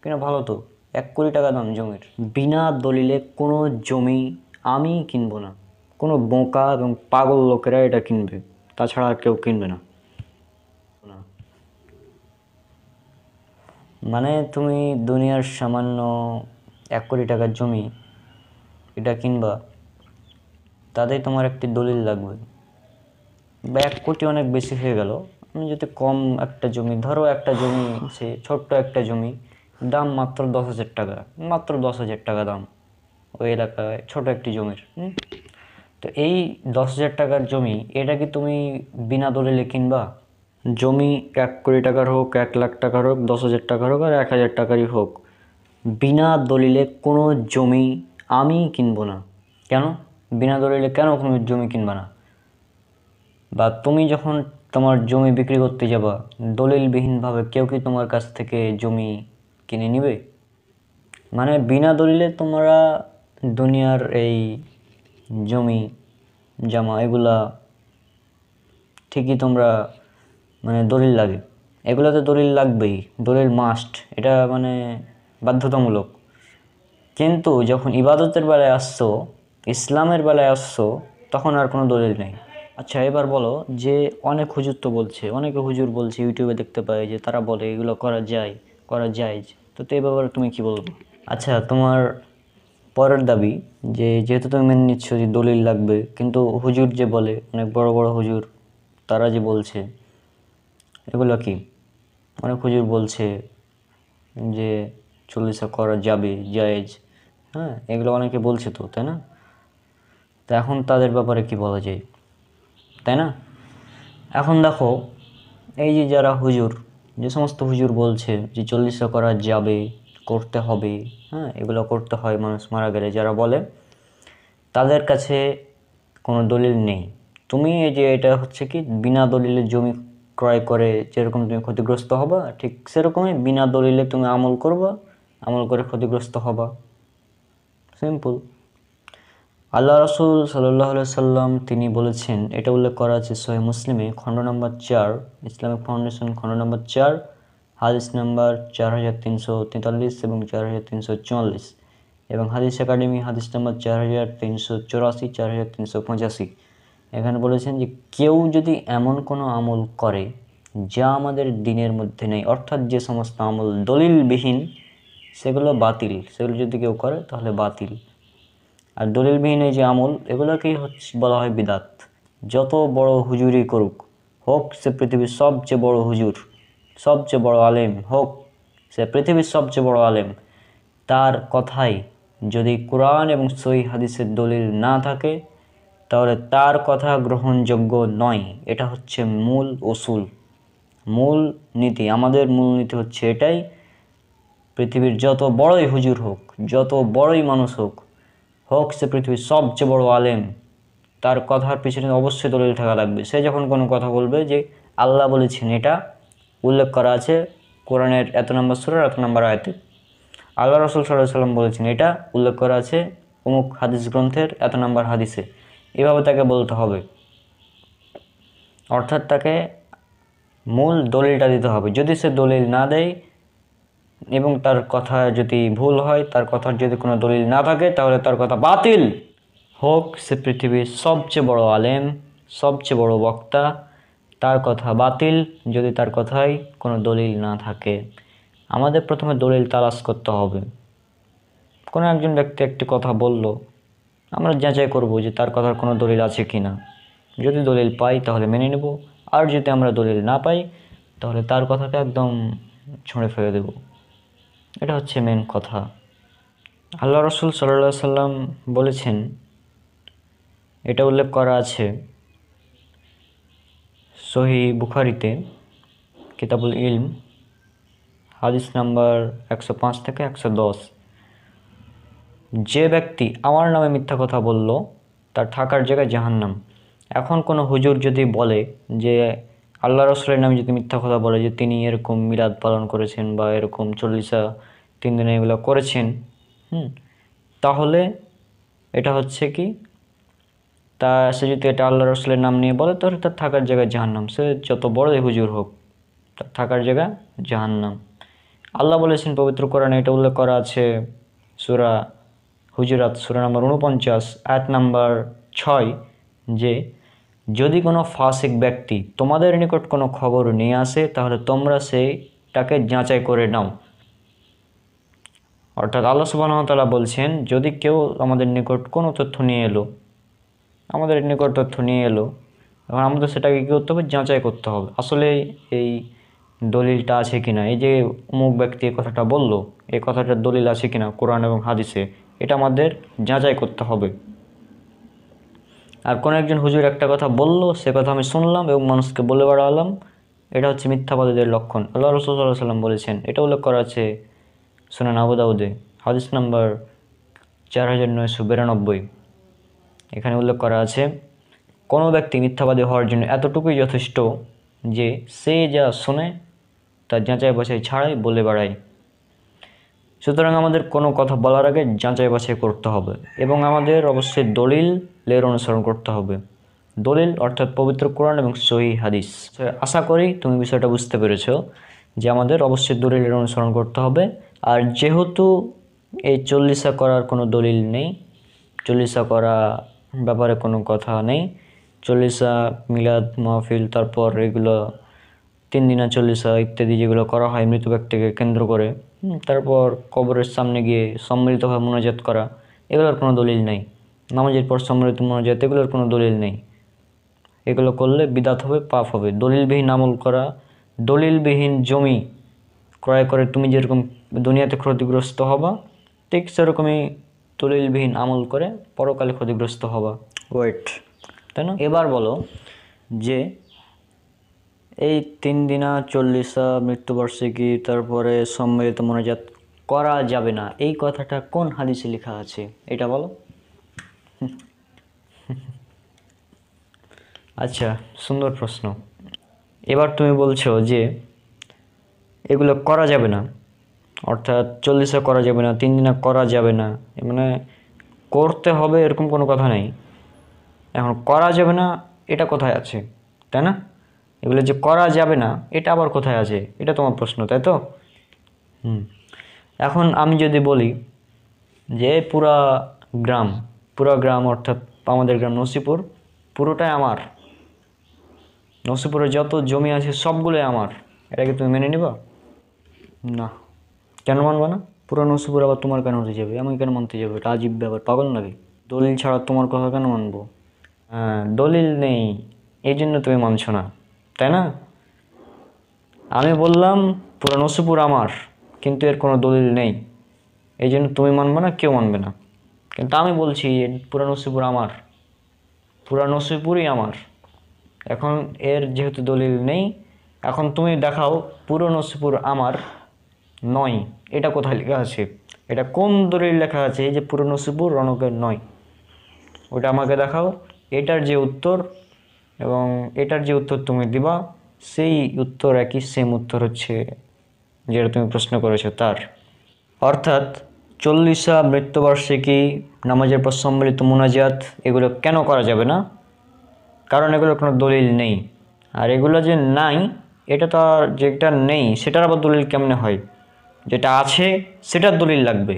কিনা ভালো তো, 1 কোটি টাকা দাম জমির। বিনা দলিলে কোনো জমি আমি কিনবো না, কোনো বোকা এবং পাগল লোকেরা এটা কিনবে, তাছাড়া আর কেউ কিনবে না। মানে তুমি দুনিয়ার সামান্য 1 কোটি টাকার জমি এটা কিনবা, তাতেই তোমার একটি দলিল লাগবে। বা 1 কোটি অনেক বেশি হয়ে গেল, আমি যদি কম একটা জমি, ধরো একটা জমি, সে ছোট্ট একটা জমি, দাম মাত্র 10,000 টাকা, মাত্র 10,000 টাকা দাম ওই এলাকায় ছোট একটি জমির। তো এই 10,000 টাকার জমি, এটা কি তুমি বিনা দলিলে কিনবা? জমি 1 কোটি টাকার হোক, 1 লাখ টাকার হোক, 10,000 টাকার হোক আর 1,000 টাকারই হোক, বিনা দলিলে কোনো জমি আমি কিনবো না। কেন বিনা দলিলে কেন কোনো জমি কিনবা না? বা তুমি যখন তোমার জমি বিক্রি করতে যাবা, দলিলবিহীনভাবে কেউ কি তোমার কাছ থেকে জমি কিনে নিবে? মানে বিনা দলিলে তোমরা দুনিয়ার এই জমি জমা এগুলা ঠিকই তোমরা, মানে দলিল লাগে, এগুলোতে দলিল লাগবেই, দলিল মাস্ট, এটা মানে বাধ্যতামূলক। কিন্তু যখন ইবাদতের বেলায় আসছো, ইসলামের বেলায় আসছো, তখন আর কোনো দলিল নেই। আচ্ছা এবার বলো যে অনেক হুজুর তো বলছে, অনেকে হুজুর বলছে, ইউটিউবে দেখতে পাই যে তারা বলে এগুলো করা যায়, করা জায়েজ, তো এই ব্যাপারে তুমি কি বলবো? আচ্ছা তোমার পরের দাবি যে যেহেতু তুমি মেনে নিচ্ছ যে দলিল লাগবে, কিন্তু হুজুর যে বলে, অনেক বড় বড় হুজুর, তারা যে বলছে এগুলো কি, অনেক হুজুর বলছে যে 40 করা যাবে, জায়েজ, হ্যাঁ এগুলো অনেকে বলছে তো, তাই না? তো এখন তাদের ব্যাপারে কি বলা যায়, তাই না? এখন দেখো এই যে যারা হুজুর, যে সমস্ত হুজুর বলছে যে 40 করা যাবে, করতে হবে, হ্যাঁ এগুলো করতে হয় মানুষ মারা গেলে, যারা বলে তাদের কাছে কোনো দলিল নেই। তুমি এই যে এটা হচ্ছে কি বিনা দলিলে জমি ক্রয় করে যেরকম তুমি ক্ষতিগ্রস্ত হবা, ঠিক সেরকমই বিনা দলিলে তুমি আমল করবা, আমল করে ক্ষতিগ্রস্ত হবা, সিম্পল। আল্লাহ রসুল সাল্লাল্লাহু আলাইহি সাল্লাম তিনি বলেছেন, এটা উল্লেখ করা আছে সহিহ মুসলিমে, খণ্ড নম্বর 4, ইসলামিক ফাউন্ডেশন খণ্ড নম্বর 4, হাদিস নাম্বার 4343 এবং 4344, এবং হাদিস একাডেমি হাদিস নাম্বার 4384, 4385। এখানে বলেছেন যে কেউ যদি এমন কোনো আমল করে যা আমাদের দ্বীনের মধ্যে নেই, অর্থাৎ যে সমস্ত আমল দলিলবিহীন সেগুলো বাতিল, সেগুলো যদি কেউ করে তাহলে বাতিল। আর দলিলবিহীন এই যে আমল, এগুলোকেই বলা হয় বিদাত। যত বড় হুজুরই করুক, হোক সে পৃথিবীর সবচেয়ে বড় হুজুর, সবচেয়ে বড় আলেম, হোক সে পৃথিবীর সবচেয়ে বড় আলেম, তার কথাই যদি কোরআন এবং সহিহ হাদিসের দলিল না থাকে তাহলে তার কথা গ্রহণযোগ্য নয়। এটা হচ্ছে মূল উসুল, মূল নীতি। আমাদের মূল নীতি হচ্ছে এটাই, পৃথিবীর যত বড়ই হুজুর হোক, যত বড়ই মানুষ হোক, হোক সে পৃথিবীর সবচেয়ে বড় আলেম, তার কথার পিছনে অবশ্যই দলিল থাকা লাগবে। সে যখন কোনো কথা বলবে যে আল্লাহ বলেছেন, এটা উল্লেখ করা আছে কোরআনের এত নম্বর সূরার এত নম্বর আয়াতে, আল্লাহ রাসূল সাল্লাল্লাহু আলাইহি সাল্লাম বলেছেন, এটা উল্লেখ করা আছে অমুক হাদিস গ্রন্থের এত নম্বর হাদিসে, এভাবে তাকে বলতে হবে। অর্থাৎ তাকে মূল দলিলটা দিতে হবে। যদি সে দলিল না দেয় এবং তার কথা যদি ভুল হয়, তার কথার যদি কোনো দলিল না থাকে, তাহলে তার কথা বাতিল। হোক সে পৃথিবীর সবচেয়ে বড় আলেম, সবচেয়ে বড় বক্তা, তার কথা বাতিল যদি তার কথায় কোনো দলিল না থাকে। আমাদের প্রথমে দলিল তালাশ করতে হবে। কোনো একজন ব্যক্তি একটি কথা বলল, আমরা যাচাই করব যে তার কথার কোনো দলিল আছে কি না। যদি দলিল পাই তাহলে মেনে নেব, আর যদি আমরা দলিল না পাই তাহলে তার কথাটা একদম ছুঁড়ে ফেলে দেব। এটা হচ্ছে মেন কথা। আল্লাহ রাসূল সাল্লাল্লাহু আলাইহি সাল্লাম বলেছেন, এটা উল্লেখ করা আছে সহিহ বুখারীতে, কিতাবুল ইলম, হাদিস নাম্বার 105 থেকে 110, যে ব্যক্তি আমার নামে মিথ্যা কথা বলল তার থাকার জায়গায় জাহান্নাম। এখন কোনো হুজুর যদি বলে যে আল্লাহ রাসূলের নামে যদি মিথ্যা কথা বলে যে তিনি এরকম মিলাদ পালন করেছেন বা এরকম 40 3 দিনে এগুলো করেছেন, তাহলে এটা হচ্ছে কি, তা সে যদি এটা আল্লাহ রাসূলের নাম নিয়ে বলে তাহলে তার থাকার জায়গায় জাহান্নাম। সে যত বড়ই হুজুর হোক, তার থাকার জায়গা জাহান্নাম। আল্লাহ বলেছেন পবিত্র কোরআনে, এটা উল্লেখ করা আছে সূরা হুজুরাত সূরা নম্বর 49 আয়াত নাম্বার 6, যে যদি কোনো ফাসিক ব্যক্তি তোমাদের নিকট কোনো খবর নিয়ে আসে তাহলে তোমরা সেইটাকে যাচাই করে নাও। অর্থাৎ আল্লাহ সুবহানাহু ওয়া তাআলা বলছেন, যদি কেউ আমাদের নিকট কোনো তথ্য নিয়ে এলো, আমাদের নিকট তথ্য নিয়ে এলো, এখন আমাদের সেটাকে কী করতে হবে, যাচাই করতে হবে আসলে এই দলিলটা আছে কিনা। এই যে অমুক ব্যক্তি এই কথাটা বলল, এই কথাটার দলিল আছে কিনা কোরআন এবং হাদিসে, এটা আমাদের যাচাই করতে হবে। আর কোনো একজন হুজুর একটা কথা বলল, সে কথা আমি শুনলাম এবং মানুষকে বলে বেড়ালাম, এটা হচ্ছে মিথ্যাবাদীদের লক্ষণ। আল্লাহ রাসূল সাল্লাল্লাহু আলাইহি সাল্লাম বলেছেন, এটা উল্লেখ করা আছে সুনান আবু দাউদে, হাদিস নাম্বার 4992। এখানে উল্লেখ করা আছে, কোনো ব্যক্তি মিথ্যাবাদী হওয়ার জন্য এতটুকুই যথেষ্ট যে সে যা শোনে তার যাচাই বাছাই ছাড়াই বলে বেড়ায়। সুতরাং আমাদের কোনো কথা বলার আগে যাচাই বাছাই করতে হবে এবং আমাদের অবশ্যই দলিলের অনুসরণ করতে হবে। দলিল অর্থাৎ পবিত্র কোরআন এবং সহিহ হাদিস। আশা করি তুমি বিষয়টা বুঝতে পেরেছো যে আমাদের অবশ্যই দলিলের অনুসরণ করতে হবে। আর যেহেতু এই 40 করার কোনো দলিল নেই, 40 করা ব্যাপারে কোনো কথা নেই, 40 মিলাদ মাহফিল, তারপর এগুলো 3 দিনা 40 ইত্যাদি যেগুলো করা হয় মৃত ব্যক্তিকে কেন্দ্র করে, তারপর কবরের সামনে গিয়ে সম্মিলিতভাবে মোনাজাত করা, এগুলোর কোনো দলিল নেই। নামাজের পর সম্মিলিত মোনাজাত, এগুলোর কোনো দলিল নেই। এগুলো করলে বিদআত হবে, পাপ হবে। দলিলবিহীন আমল করা, দলিলবিহীন জমি ক্রয় করে তুমি যেরকম দুনিয়াতে ক্ষতিগ্রস্ত হবা, ঠিক সেরকমই দলিলবিহীন আমল করে পরকালে ক্ষতিগ্রস্ত হবা। ওয়েট, তাই না? এবার বলো যে এই 3 দিনা 40 মৃত্যুবার্ষিকী, তারপরে সম্মিলিত মোনাজাত করা যাবে না, এই কথাটা কোন হাদিসে লেখা আছে এটা বলো। আচ্ছা, সুন্দর প্রশ্ন। এবার তুমি বলছো যে এগুলো করা যাবে না, অর্থাৎ 40 করা যাবে না, 3 দিনা করা যাবে না, মানে করতে হবে এরকম কোনো কথা নেই। এখন করা যাবে না এটা কোথায় আছে, তাই না? এগুলো যে করা যাবে না এটা আবার কোথায় আছে, এটা তোমার প্রশ্ন, তাই তো? এখন আমি যদি বলি যে পুরা গ্রাম অর্থাৎ আমাদের গ্রাম নসিপুর পুরোটাই আমার, নসিপুরে যত জমি আছে সবগুলোই আমার, এটাকে তুমি মেনে নিবা? না। কেন মানবা না? পুরো নসিপুর আবার তোমার কেন হতে যাবে, আমি কেন মানতে যাবো? এটা আজীব ব্যাপার, পাগল নাকি? দলিল ছাড়া তোমার কথা কেন মানবো? হ্যাঁ, দলিল নেই এই জন্য তুমি মানছো না, তাই না? আমি বললাম পুরো নসিপুর আমার, কিন্তু এর কোনো দলিল নেই, এই জন্য তুমি মানবে না, কেউ মানবে না। কিন্তু আমি বলছি পুরো নসিপুর আমার, পুরো নসিপুরই আমার। এখন এর যেহেতু দলিল নেই, এখন তুমি দেখাও পুরো নসিপুর আমার নয়, এটা কোথায় লেখা আছে? এটা কোন দলিল লেখা আছে এই যে পুরো নসিপুর রণকের নয়? ওটা আমাকে দেখাও। এটার যে উত্তর এবং এটার যে উত্তর তুমি দিবা, সেই উত্তর একই, সেম উত্তর হচ্ছে যেটা তুমি প্রশ্ন করেছো তার। অর্থাৎ 40 মৃত্যুবার্ষিকী, নামাজের পর সম্মিলিত মুনাজাত এগুলো কেন করা যাবে না? কারণ এগুলোর কোনো দলিল নেই। আর এগুলো যে নাই, এটা তো আর যেটা নেই সেটার আবার দলিল কেমনে হয়? যেটা আছে সেটার দলিল লাগবে।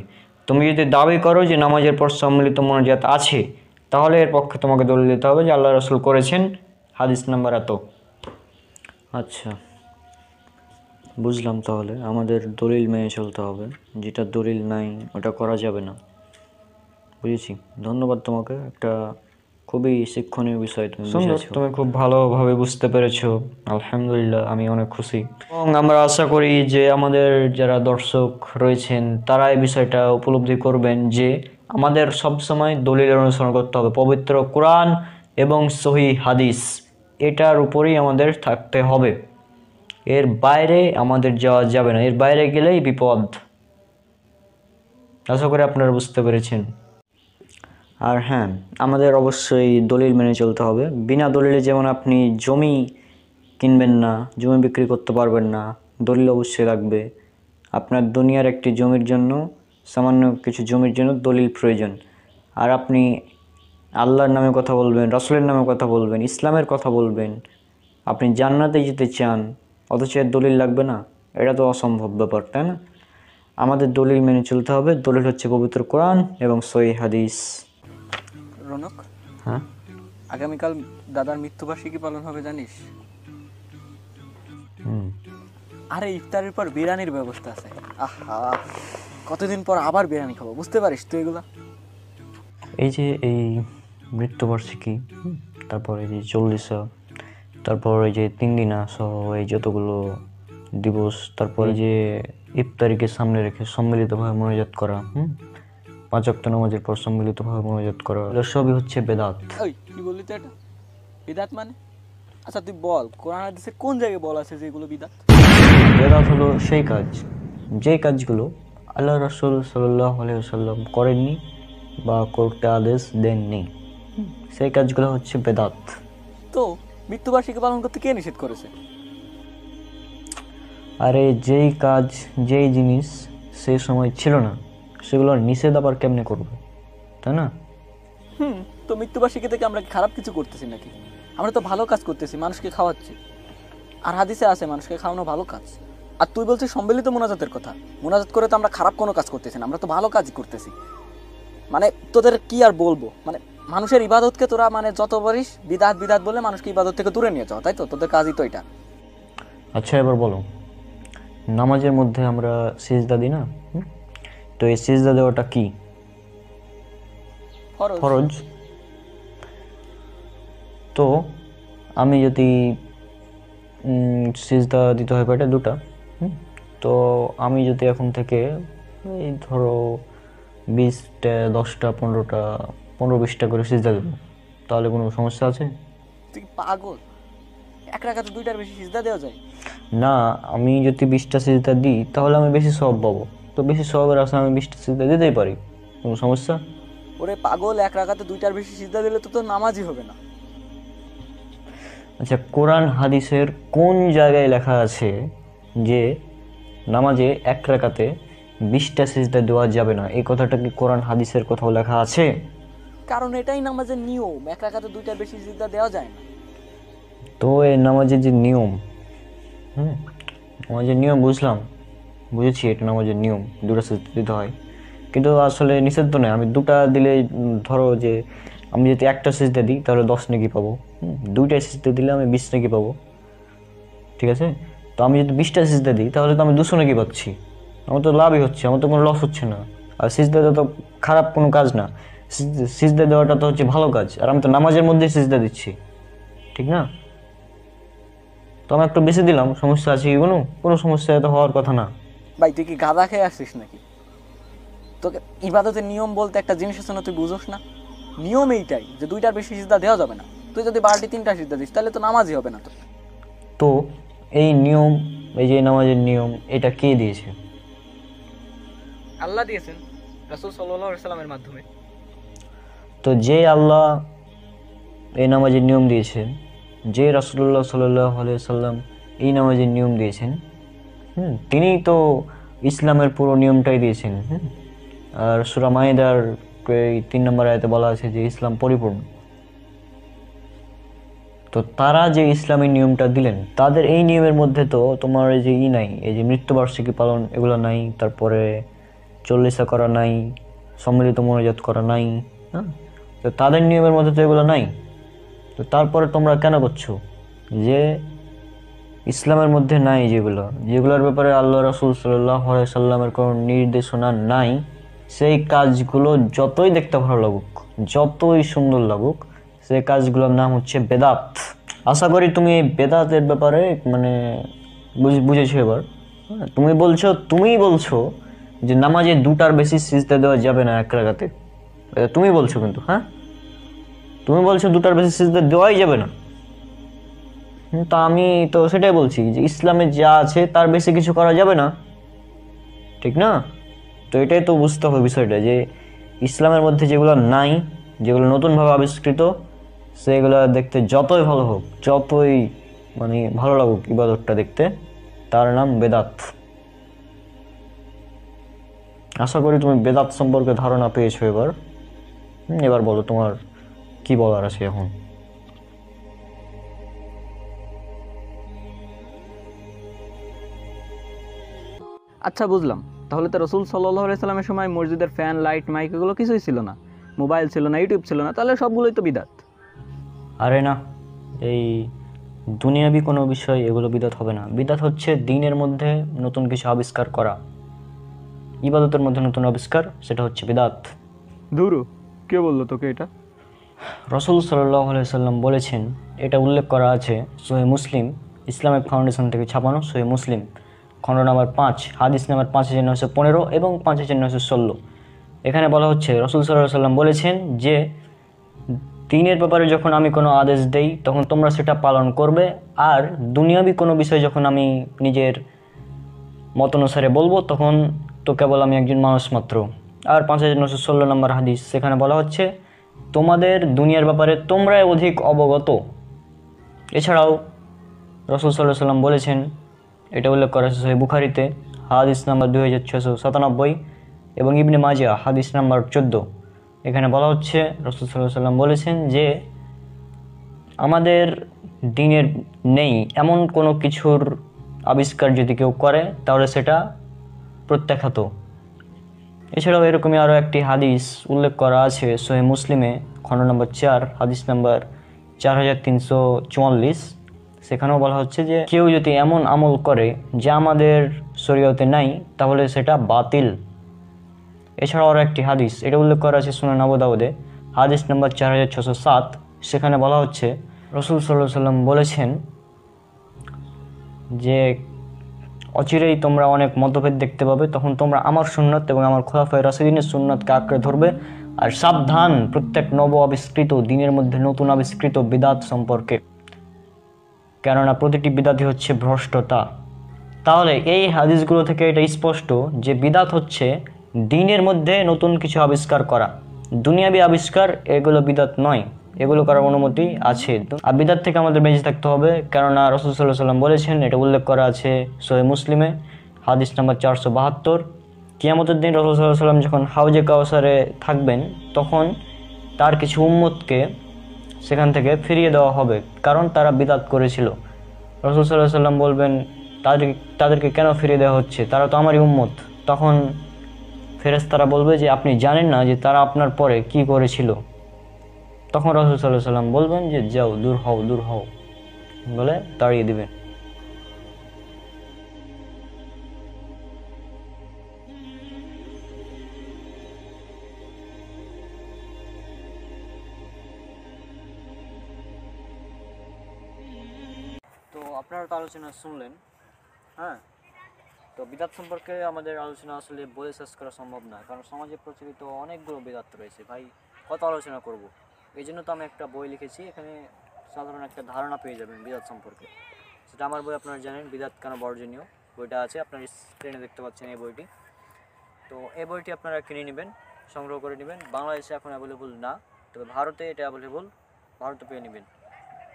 তুমি যদি দাবি করো যে নামাজের পর সম্মিলিত মুনাজাত আছে, তাহলে এর পক্ষে তোমাকে দলিল দিতে হবে যে আল্লাহ রাসূল করেছেন, হাদিস নাম্বার এত। আচ্ছা, বুঝলাম। তাহলে আমাদের দলিল মেনে চলতে হবে, যেটা দলিল নাই ওটা করা যাবে না। বুঝেছি, ধন্যবাদ তোমাকে। একটা খুবই শিক্ষণীয় বিষয় তুমি বুঝেছো, তুমি খুব ভালোভাবে বুঝতে পেরেছো। আলহামদুলিল্লাহ, আমি অনেক খুশি। এবং আমরা আশা করি যে আমাদের যারা দর্শক রয়েছেন তারা এই বিষয়টা উপলব্ধি করবেন যে আমাদের সবসময় দলিলের অনুসরণ করতে হবে, পবিত্র কোরআন এবং সহিহ হাদিস, এটার উপরেই আমাদের থাকতে হবে। এর বাইরে আমাদের যাওয়া যাবে না, এর বাইরে গেলেই বিপদ। আশা করি আপনারা বুঝতে পেরেছেন। আর হ্যাঁ, আমাদের অবশ্যই দলিল মেনে চলতে হবে। বিনা দলিলে যেমন আপনি জমি কিনবেন না, জমি বিক্রি করতে পারবেন না, দলিল অবশ্যই লাগবে। আপনার দুনিয়ার একটি জমির জন্য, সামান্য কিছু জমির জন্য দলিল প্রয়োজন। আর আপনি আল্লাহর নামে কথা বলবেন, রাসূলের নামে কথা বলবেন, ইসলামের কথা বলবেন, আপনি জান্নাতে যেতে চান, অথচ এর দলিল লাগবে না? এটা তো অসম্ভব ব্যাপার, তাই না? আমাদের দলিল মেনে চলতে হবে। দলিল হচ্ছে পবিত্র কোরআন এবং সহিহ হাদিস। রনক, হ্যাঁ, আগামীকাল দাদার মৃত্যুবার্ষিকী পালন হবে জানিস? আরে ইফতারের পর বিরিয়ানির ব্যবস্থা আছে। আহা, কতদিন পর আবার বিরিয়ানি খাবো, বুঝতে পারিস তুই এগুলা? এই যে এই মৃত্যুবার্ষিকী, তারপর এই যে 40, তারপর এই যে 3 দিনা সহ এই যতগুলো দিবস, তারপরে যে ইফতারিকে সামনে রেখে সম্মিলিতভাবে মোনাজাত করা, 5 ওয়াক্ত নামাজের পর সম্মিলিতভাবে মোনাজাত করা, এগুলো সবই হচ্ছে বেদাত। ওই কি বললি তো, এটা বিদাত মানে? আচ্ছা তুই বল, কোরআন হাদিসে কোন জায়গায় বলা আছে যে এগুলো বিদাত? বেদাত হলো সেই কাজ, যে কাজগুলো আল্লাহ রাসূল সাল্লাল্লাহু আলাইহি ওয়াসাল্লাম করেননি বা করতে আদেশ দেননি, সেই কাজগুলো হচ্ছে বেদাত। তো মৃত্যুবার্ষিকী পালন করতে কে নিষেধ করেছে? আরে যেই কাজ, যেই জিনিস সেই সময় ছিল না, সেগুলোর নিষেধ আবার কেমনে করবে, তাই না? তো মৃত্যুবার্ষিকী থেকে আমরা কি খারাপ কিছু করতেছি নাকি? আমরা তো ভালো কাজ করতেছি, মানুষকে খাওয়াচ্ছি। আর হাদিসে আছে মানুষকে খাওয়ানো ভালো কাজ। আর তুই বলছিস সম্মিলিত মোনাজাতের কথা। মোনাজাত করে তো আমরা খারাপ কোনো কাজ করতেছি না, আমরা তো ভালো কাজই করতেছি। মানে তোদের কি আর বলবো, মানে মানুষের ইবাদতকে তোরা মানে যত পারিস বিদাত বিদাত বলে মানুষকে ইবাদত থেকে দূরে নিয়ে যাও, তাই তো? তোদের কাজই তো এটা। আচ্ছা, এবার বলো, নামাজের মধ্যে আমরা সিজদা দিই না? তো এই সিজদা দেওয়াটা কি? ফরজ। তো আমি যদি সিজদা দিতে হয় কয়টা? 2টা। তো আমি যদি এখন থেকে এই ধরো 20টা, 10টা, 15টা, 15-20টা করে সিজদা দেবো, তাহলে কোনো সমস্যা আছে? তুই পাগল? এক রাকাতে 2টার বেশি সিজদা দেওয়া যায় না, আমি যদি 20টা সিজদা দিই তাহলে আমি বেশি সওয়াব পাবো। তো বেশি সওয়াবের আশা আমি 20টা সিজদা দিতেই পারি, কোনো সমস্যা? ওরে পাগল, এক রাকাতে 2টার বেশি সিজদা দিলে তো তোর নামাজই হবে না। আচ্ছা, কোরআন হাদিসের কোন জায়গায় লেখা আছে যে নামাজে 1 রাকাতে 20টা সিজদা দেওয়া যাবে না? এই কথাটা কি কোরআন হাদিসের কোথাও লেখা আছে? কারণ এটাই নামাজের নিয়ম, এক রাকাতে 2টার বেশি সিজদা দেওয়া যায় না। তো এই নামাজের যে নিয়ম, নামাজের নিয়ম বুঝলাম, বুঝেছি এটা নামাজের নিয়ম, 2টা সিজদা দিতে হয়, কিন্তু আসলে নিষেধ তো নয়। আমি 2টা দিলে, ধরো যে আমি যদি 1টা সিজদা দিই তাহলে 10 নেকি পাবো, 2টা সিজদা দিলে আমি 20 নেকি পাবো, ঠিক আছে? তো আমি যদি 20টা সিজদা দিই তাহলে তো আমি 200 নেকি পাচ্ছি, আমার তো লাভই হচ্ছে, আমার তো কোনো লস হচ্ছে না। আর সিজদা দেওয়া তো খারাপ কোনো কাজ না, সিজদা দেওয়াটা তো হচ্ছে ভালো কাজ, আর আমি তো নামাজের মধ্যে সিজদা দিচ্ছি, ঠিক না? তো আমি একটু বেশি দিলাম, সমস্যা আছে কি কোনো? কোনো সমস্যা তো হওয়ার কথা না। ভাই তুই কি গাঁদা খেয়ে আসছিস নাকি? তোকে ইবাদতের নিয়ম বলতে একটা জিনিস আছে না, তুই বুঝোস না? নিয়ম এইটাই যে 2টার বেশি সিজদা দেওয়া যাবে না। তুই যদি 12টি 3টা সিজদা দিস তাহলে তো নামাজই হবে না। তো তো এই নিয়ম, এই যে নামাজের নিয়ম, এটা কে দিয়েছে? আল্লাহ দিয়েছেন রাসূল সাল্লাল্লাহু আলাইহি সাল্লামের মাধ্যমে। তো যে আল্লাহ এই নামাজের নিয়ম দিয়েছেন, যে রাসূলুল্লাহ সাল্লাল্লাহু আলাইহি সাল্লাম এই নামাজের নিয়ম দিয়েছেন, তিনিই তো ইসলামের পুরো নিয়মটাই দিয়েছেন। আর সূরা মাইদার এই 3 নম্বর আয়াতে বলা আছে যে ইসলাম পরিপূর্ণ। তো তারা যে ইসলামী নিয়মটা দিলেন, তাদের এই নিয়মের মধ্যে তো তোমার এই যে নাই, এই যে মৃত্যুবার্ষিকী পালন এগুলো নাই, তারপরে চল্লিশা করা নাই, সম্মিলিত মোনাজাত করা নাই। হ্যাঁ, তো তাদের নিয়মের মধ্যে তো এগুলো নাই। তো তারপরে তোমরা কেন করছো যে ইসলামের মধ্যে নাই, যেগুলোর ব্যাপারে আল্লাহ রাসূল সাল্লাল্লাহু আলাইহি সাল্লামের কোনো নির্দেশনা নাই, সেই কাজগুলো যতই দেখতে ভালো লাগুক, যতই সুন্দর লাগুক, সেই কাজগুলোর নাম হচ্ছে বেদাত। আশা করি তুমি এই বেদাতের ব্যাপারে মানে বুঝেছো এবার। হ্যাঁ, তুমিই বলছো যে নামাজে 2টার বেশি সিজদা দেওয়া যাবে না এক রাকাতে। এটা তুমি বলছো কিন্তু, হ্যাঁ তুমি বলছো 2টার বেশি সিজদা দেওয়াই যাবে না। তা আমি তো সেটাই বলছি যে ইসলামে যা আছে তার বেশি কিছু করা যাবে না, ঠিক না? তো এটাই তো বুঝতে হবে বিষয়টা, যে ইসলামের মধ্যে যেগুলো নাই, যেগুলো নতুনভাবে আবিষ্কৃত, সেগুলো দেখতে যতই ভালো হোক, যতই মানে ভালো লাগুক ইবাদতটা দেখতে, তার নাম বেদাত। আশা করি তুমি বেদাত সম্পর্কে ধারণা পেয়েছো এবার। এবার বলো তোমার কি বলার আছে এখন। আচ্ছা বুঝলাম, তাহলে তো রসুল সাল্লাল্লাহু আলাইহি সাল্লামের সময় মসজিদের ফ্যান, লাইট, মাইক এগুলো কিছুই ছিল না, মোবাইল ছিল না, ইউটিউব ছিল না, তাহলে সবগুলোই তো বিদাত। আরে না, এই দুনিয়াবি কোনো বিষয় এগুলো বিদাত হবে না। বিদাত হচ্ছে দ্বীনের মধ্যে নতুন কিছু আবিষ্কার করা, ইবাদতের মধ্যে নতুন আবিষ্কার, সেটা হচ্ছে বিদাত। ধুরু, কে বললো তোকে এটা? রাসূল সাল্লাল্লাহু আলাইহি সাল্লাম বলেছেন, এটা উল্লেখ করা আছে সহিহ মুসলিম, ইসলামিক ফাউন্ডেশন থেকে ছাপানো সহিহ মুসলিম, খণ্ড নাম্বার 5, হাদিস নাম্বার 5915 এবং 5916। এখানে বলা হচ্ছে রাসূল সাল্লাল্লাহু আলাইহি সাল্লাম বলেছেন যে দ্বীনের ব্যাপারে যখন আমি কোনো আদেশ দেই তখন তোমরা সেটা পালন করবে, আর দুনিয়াবি কোনো বিষয় যখন আমি নিজের মত অনুসারে বলবো তখন তো কেবল আমি একজন মানুষ মাত্র। আর 5916 নম্বর হাদিস, সেখানে বলা হচ্ছে তোমাদের দুনিয়ার ব্যাপারে তোমরাই অধিক অবগত। এছাড়াও রাসূল সাল্লাল্লাহু আলাইহি সাল্লাম বলেছেন, এটা উল্লেখ করা আছে সহিহ বুখারীতে হাদিস নাম্বার 2697 এবং ইবনে মাজাহ হাদিস নাম্বার 14। এখানে বলা হচ্ছে রাসূল সাল্লাল্লাহু আলাইহি সাল্লাম বলেছেন যে আমাদের দ্বীনের নেই এমন কোনো কিছুর আবিষ্কার যদি কেউ করে তাহলে সেটা প্রত্যাখ্যাত। এছাড়াও এরকমই আরও একটি হাদিস উল্লেখ করা আছে সহিহ মুসলিমে, খণ্ড নম্বর 4, হাদিস নাম্বার 4344। সেখানেও বলা হচ্ছে যে কেউ যদি এমন আমল করে যা আমাদের শরীয়তে নাই তাহলে সেটা বাতিল। এছাড়াও আরও একটি হাদিস, এটা উল্লেখ করা আছে সুনান আবু দাউদে, হাদিস নাম্বার 4607। সেখানে বলা হচ্ছে রাসূল সাল্লাল্লাহু আলাইহি সাল্লাম বলেছেন যে অচিরেই তোমরা অনেক মতভেদ দেখতে পাবে, তখন তোমরা আমার সুন্নাত এবং আমার খুলাফায়ে রাশিদিনের সুন্নাতকে আঁকড়ে ধরবে। আর সাবধান প্রত্যেক নব আবিষ্কৃত দ্বীনের মধ্যে নতুন আবিষ্কৃত বিদাত সম্পর্কে, কেননা প্রতিটি বিদাতই হচ্ছে ভ্রষ্টতা। তাহলে এই হাদিসগুলো থেকে এটা স্পষ্ট যে বিদাত হচ্ছে দ্বীনের মধ্যে নতুন কিছু আবিষ্কার করা, দুনিয়াবি আবিষ্কার, এগুলো বিদাত নয়, এগুলো করার অনুমতি আছে। আর বিদাত থেকে আমাদের বেঁচে থাকতে হবে, কেননা রাসূল সাল্লাল্লাহু আলাইহি সাল্লাম বলেছেন, এটা উল্লেখ করা আছে সহিহ মুসলিমে হাদিস নাম্বার 472, কিয়ামতের দিন রাসূল সাল্লাল্লাহু আলাইহি সাল্লাম যখন হাউজে কাউসারে থাকবেন তখন তার কিছু উম্মতকে সেখান থেকে ফিরিয়ে দেওয়া হবে, কারণ তারা বিদাত করেছিল। রাসূল সাল্লাল্লাহু আলাইহি সাল্লাম বলবেন তাদেরকে কেন ফিরিয়ে দেওয়া হচ্ছে, তারা তো আমারই উম্মত। তখন ফেরেশতারা বলবে যে আপনি জানেন না যে তারা আপনার পরে কি করেছিল। তখন রাসূল সাল্লাল্লাহু আলাইহি সাল্লাম বলবেন যে যাও, দূর হও, দূর হও বলে তাড়িয়ে দিবেন। তো আপনারা তো আলোচনা শুনলেন। হ্যাঁ, তো বিদাত সম্পর্কে আমাদের আলোচনা আসলে বলে শেষ করা সম্ভব না, কারণ সমাজে প্রচলিত অনেকগুলো বিদাত রয়েছে ভাই, কত আলোচনা করব। এই জন্য তো আমি একটা বই লিখেছি, এখানে সাধারণ একটা ধারণা পেয়ে যাবেন বিদাত সম্পর্কে। সেটা আমার বই, আপনারা জানেন বিদাত কেন বর্জনীয়, বইটা আছে, আপনার স্ক্রিনে দেখতে পাচ্ছেন এই বইটি। তো এই বইটি আপনারা কিনে নেবেন, সংগ্রহ করে নেবেন। বাংলাদেশে এখন অ্যাভেলেবল না, তবে ভারতে এটা অ্যাভেলেবল, ভারতে পেয়ে নেবেন।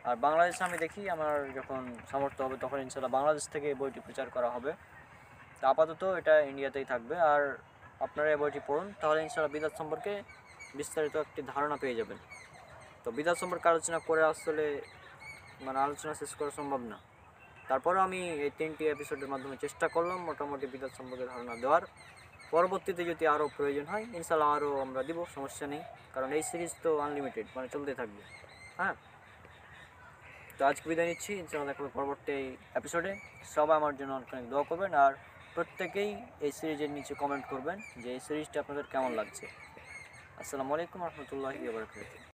আর বাংলাদেশে আমি দেখি আমার যখন সামর্থ্য হবে তখন ইনশাআল্লাহ বাংলাদেশ থেকে এই বইটি প্রচার করা হবে। তো আপাতত এটা ইন্ডিয়াতেই থাকবে। আর আপনারা এই বইটি পড়ুন, তাহলে ইনশাআল্লাহ বিদাত সম্পর্কে বিস্তারিত একটি ধারণা পেয়ে যাবেন। তো বিদাত সম্পর্কে আলোচনা করে আসলে আলোচনা শেষ করা সম্ভব না। তারপরেও আমি এই 3টি এপিসোডের মাধ্যমে চেষ্টা করলাম মোটামুটি বিদাত সম্পর্কে ধারণা দেওয়ার। পরবর্তীতে যদি আরও প্রয়োজন হয় ইনশাআল্লাহ আরও আমরা দিব, সমস্যা নেই, কারণ এই সিরিজ তো আনলিমিটেড, চলতে থাকবে। হ্যাঁ, তো আজকে বিদায় নিচ্ছি, ইনশাআল্লাহ দেখা হবে পরবর্তী এপিসোডে। সবাই আমার জন্য অনেক অনেক দোয়া করবেন, আর প্রত্যেকেই এই সিরিজের নিচে কমেন্ট করবেন যে এই সিরিজটা আপনাদের কেমন লাগছে। আসসালামু আলাইকুম রহমতুল্লাহি ওয়া বারাকাতুহু।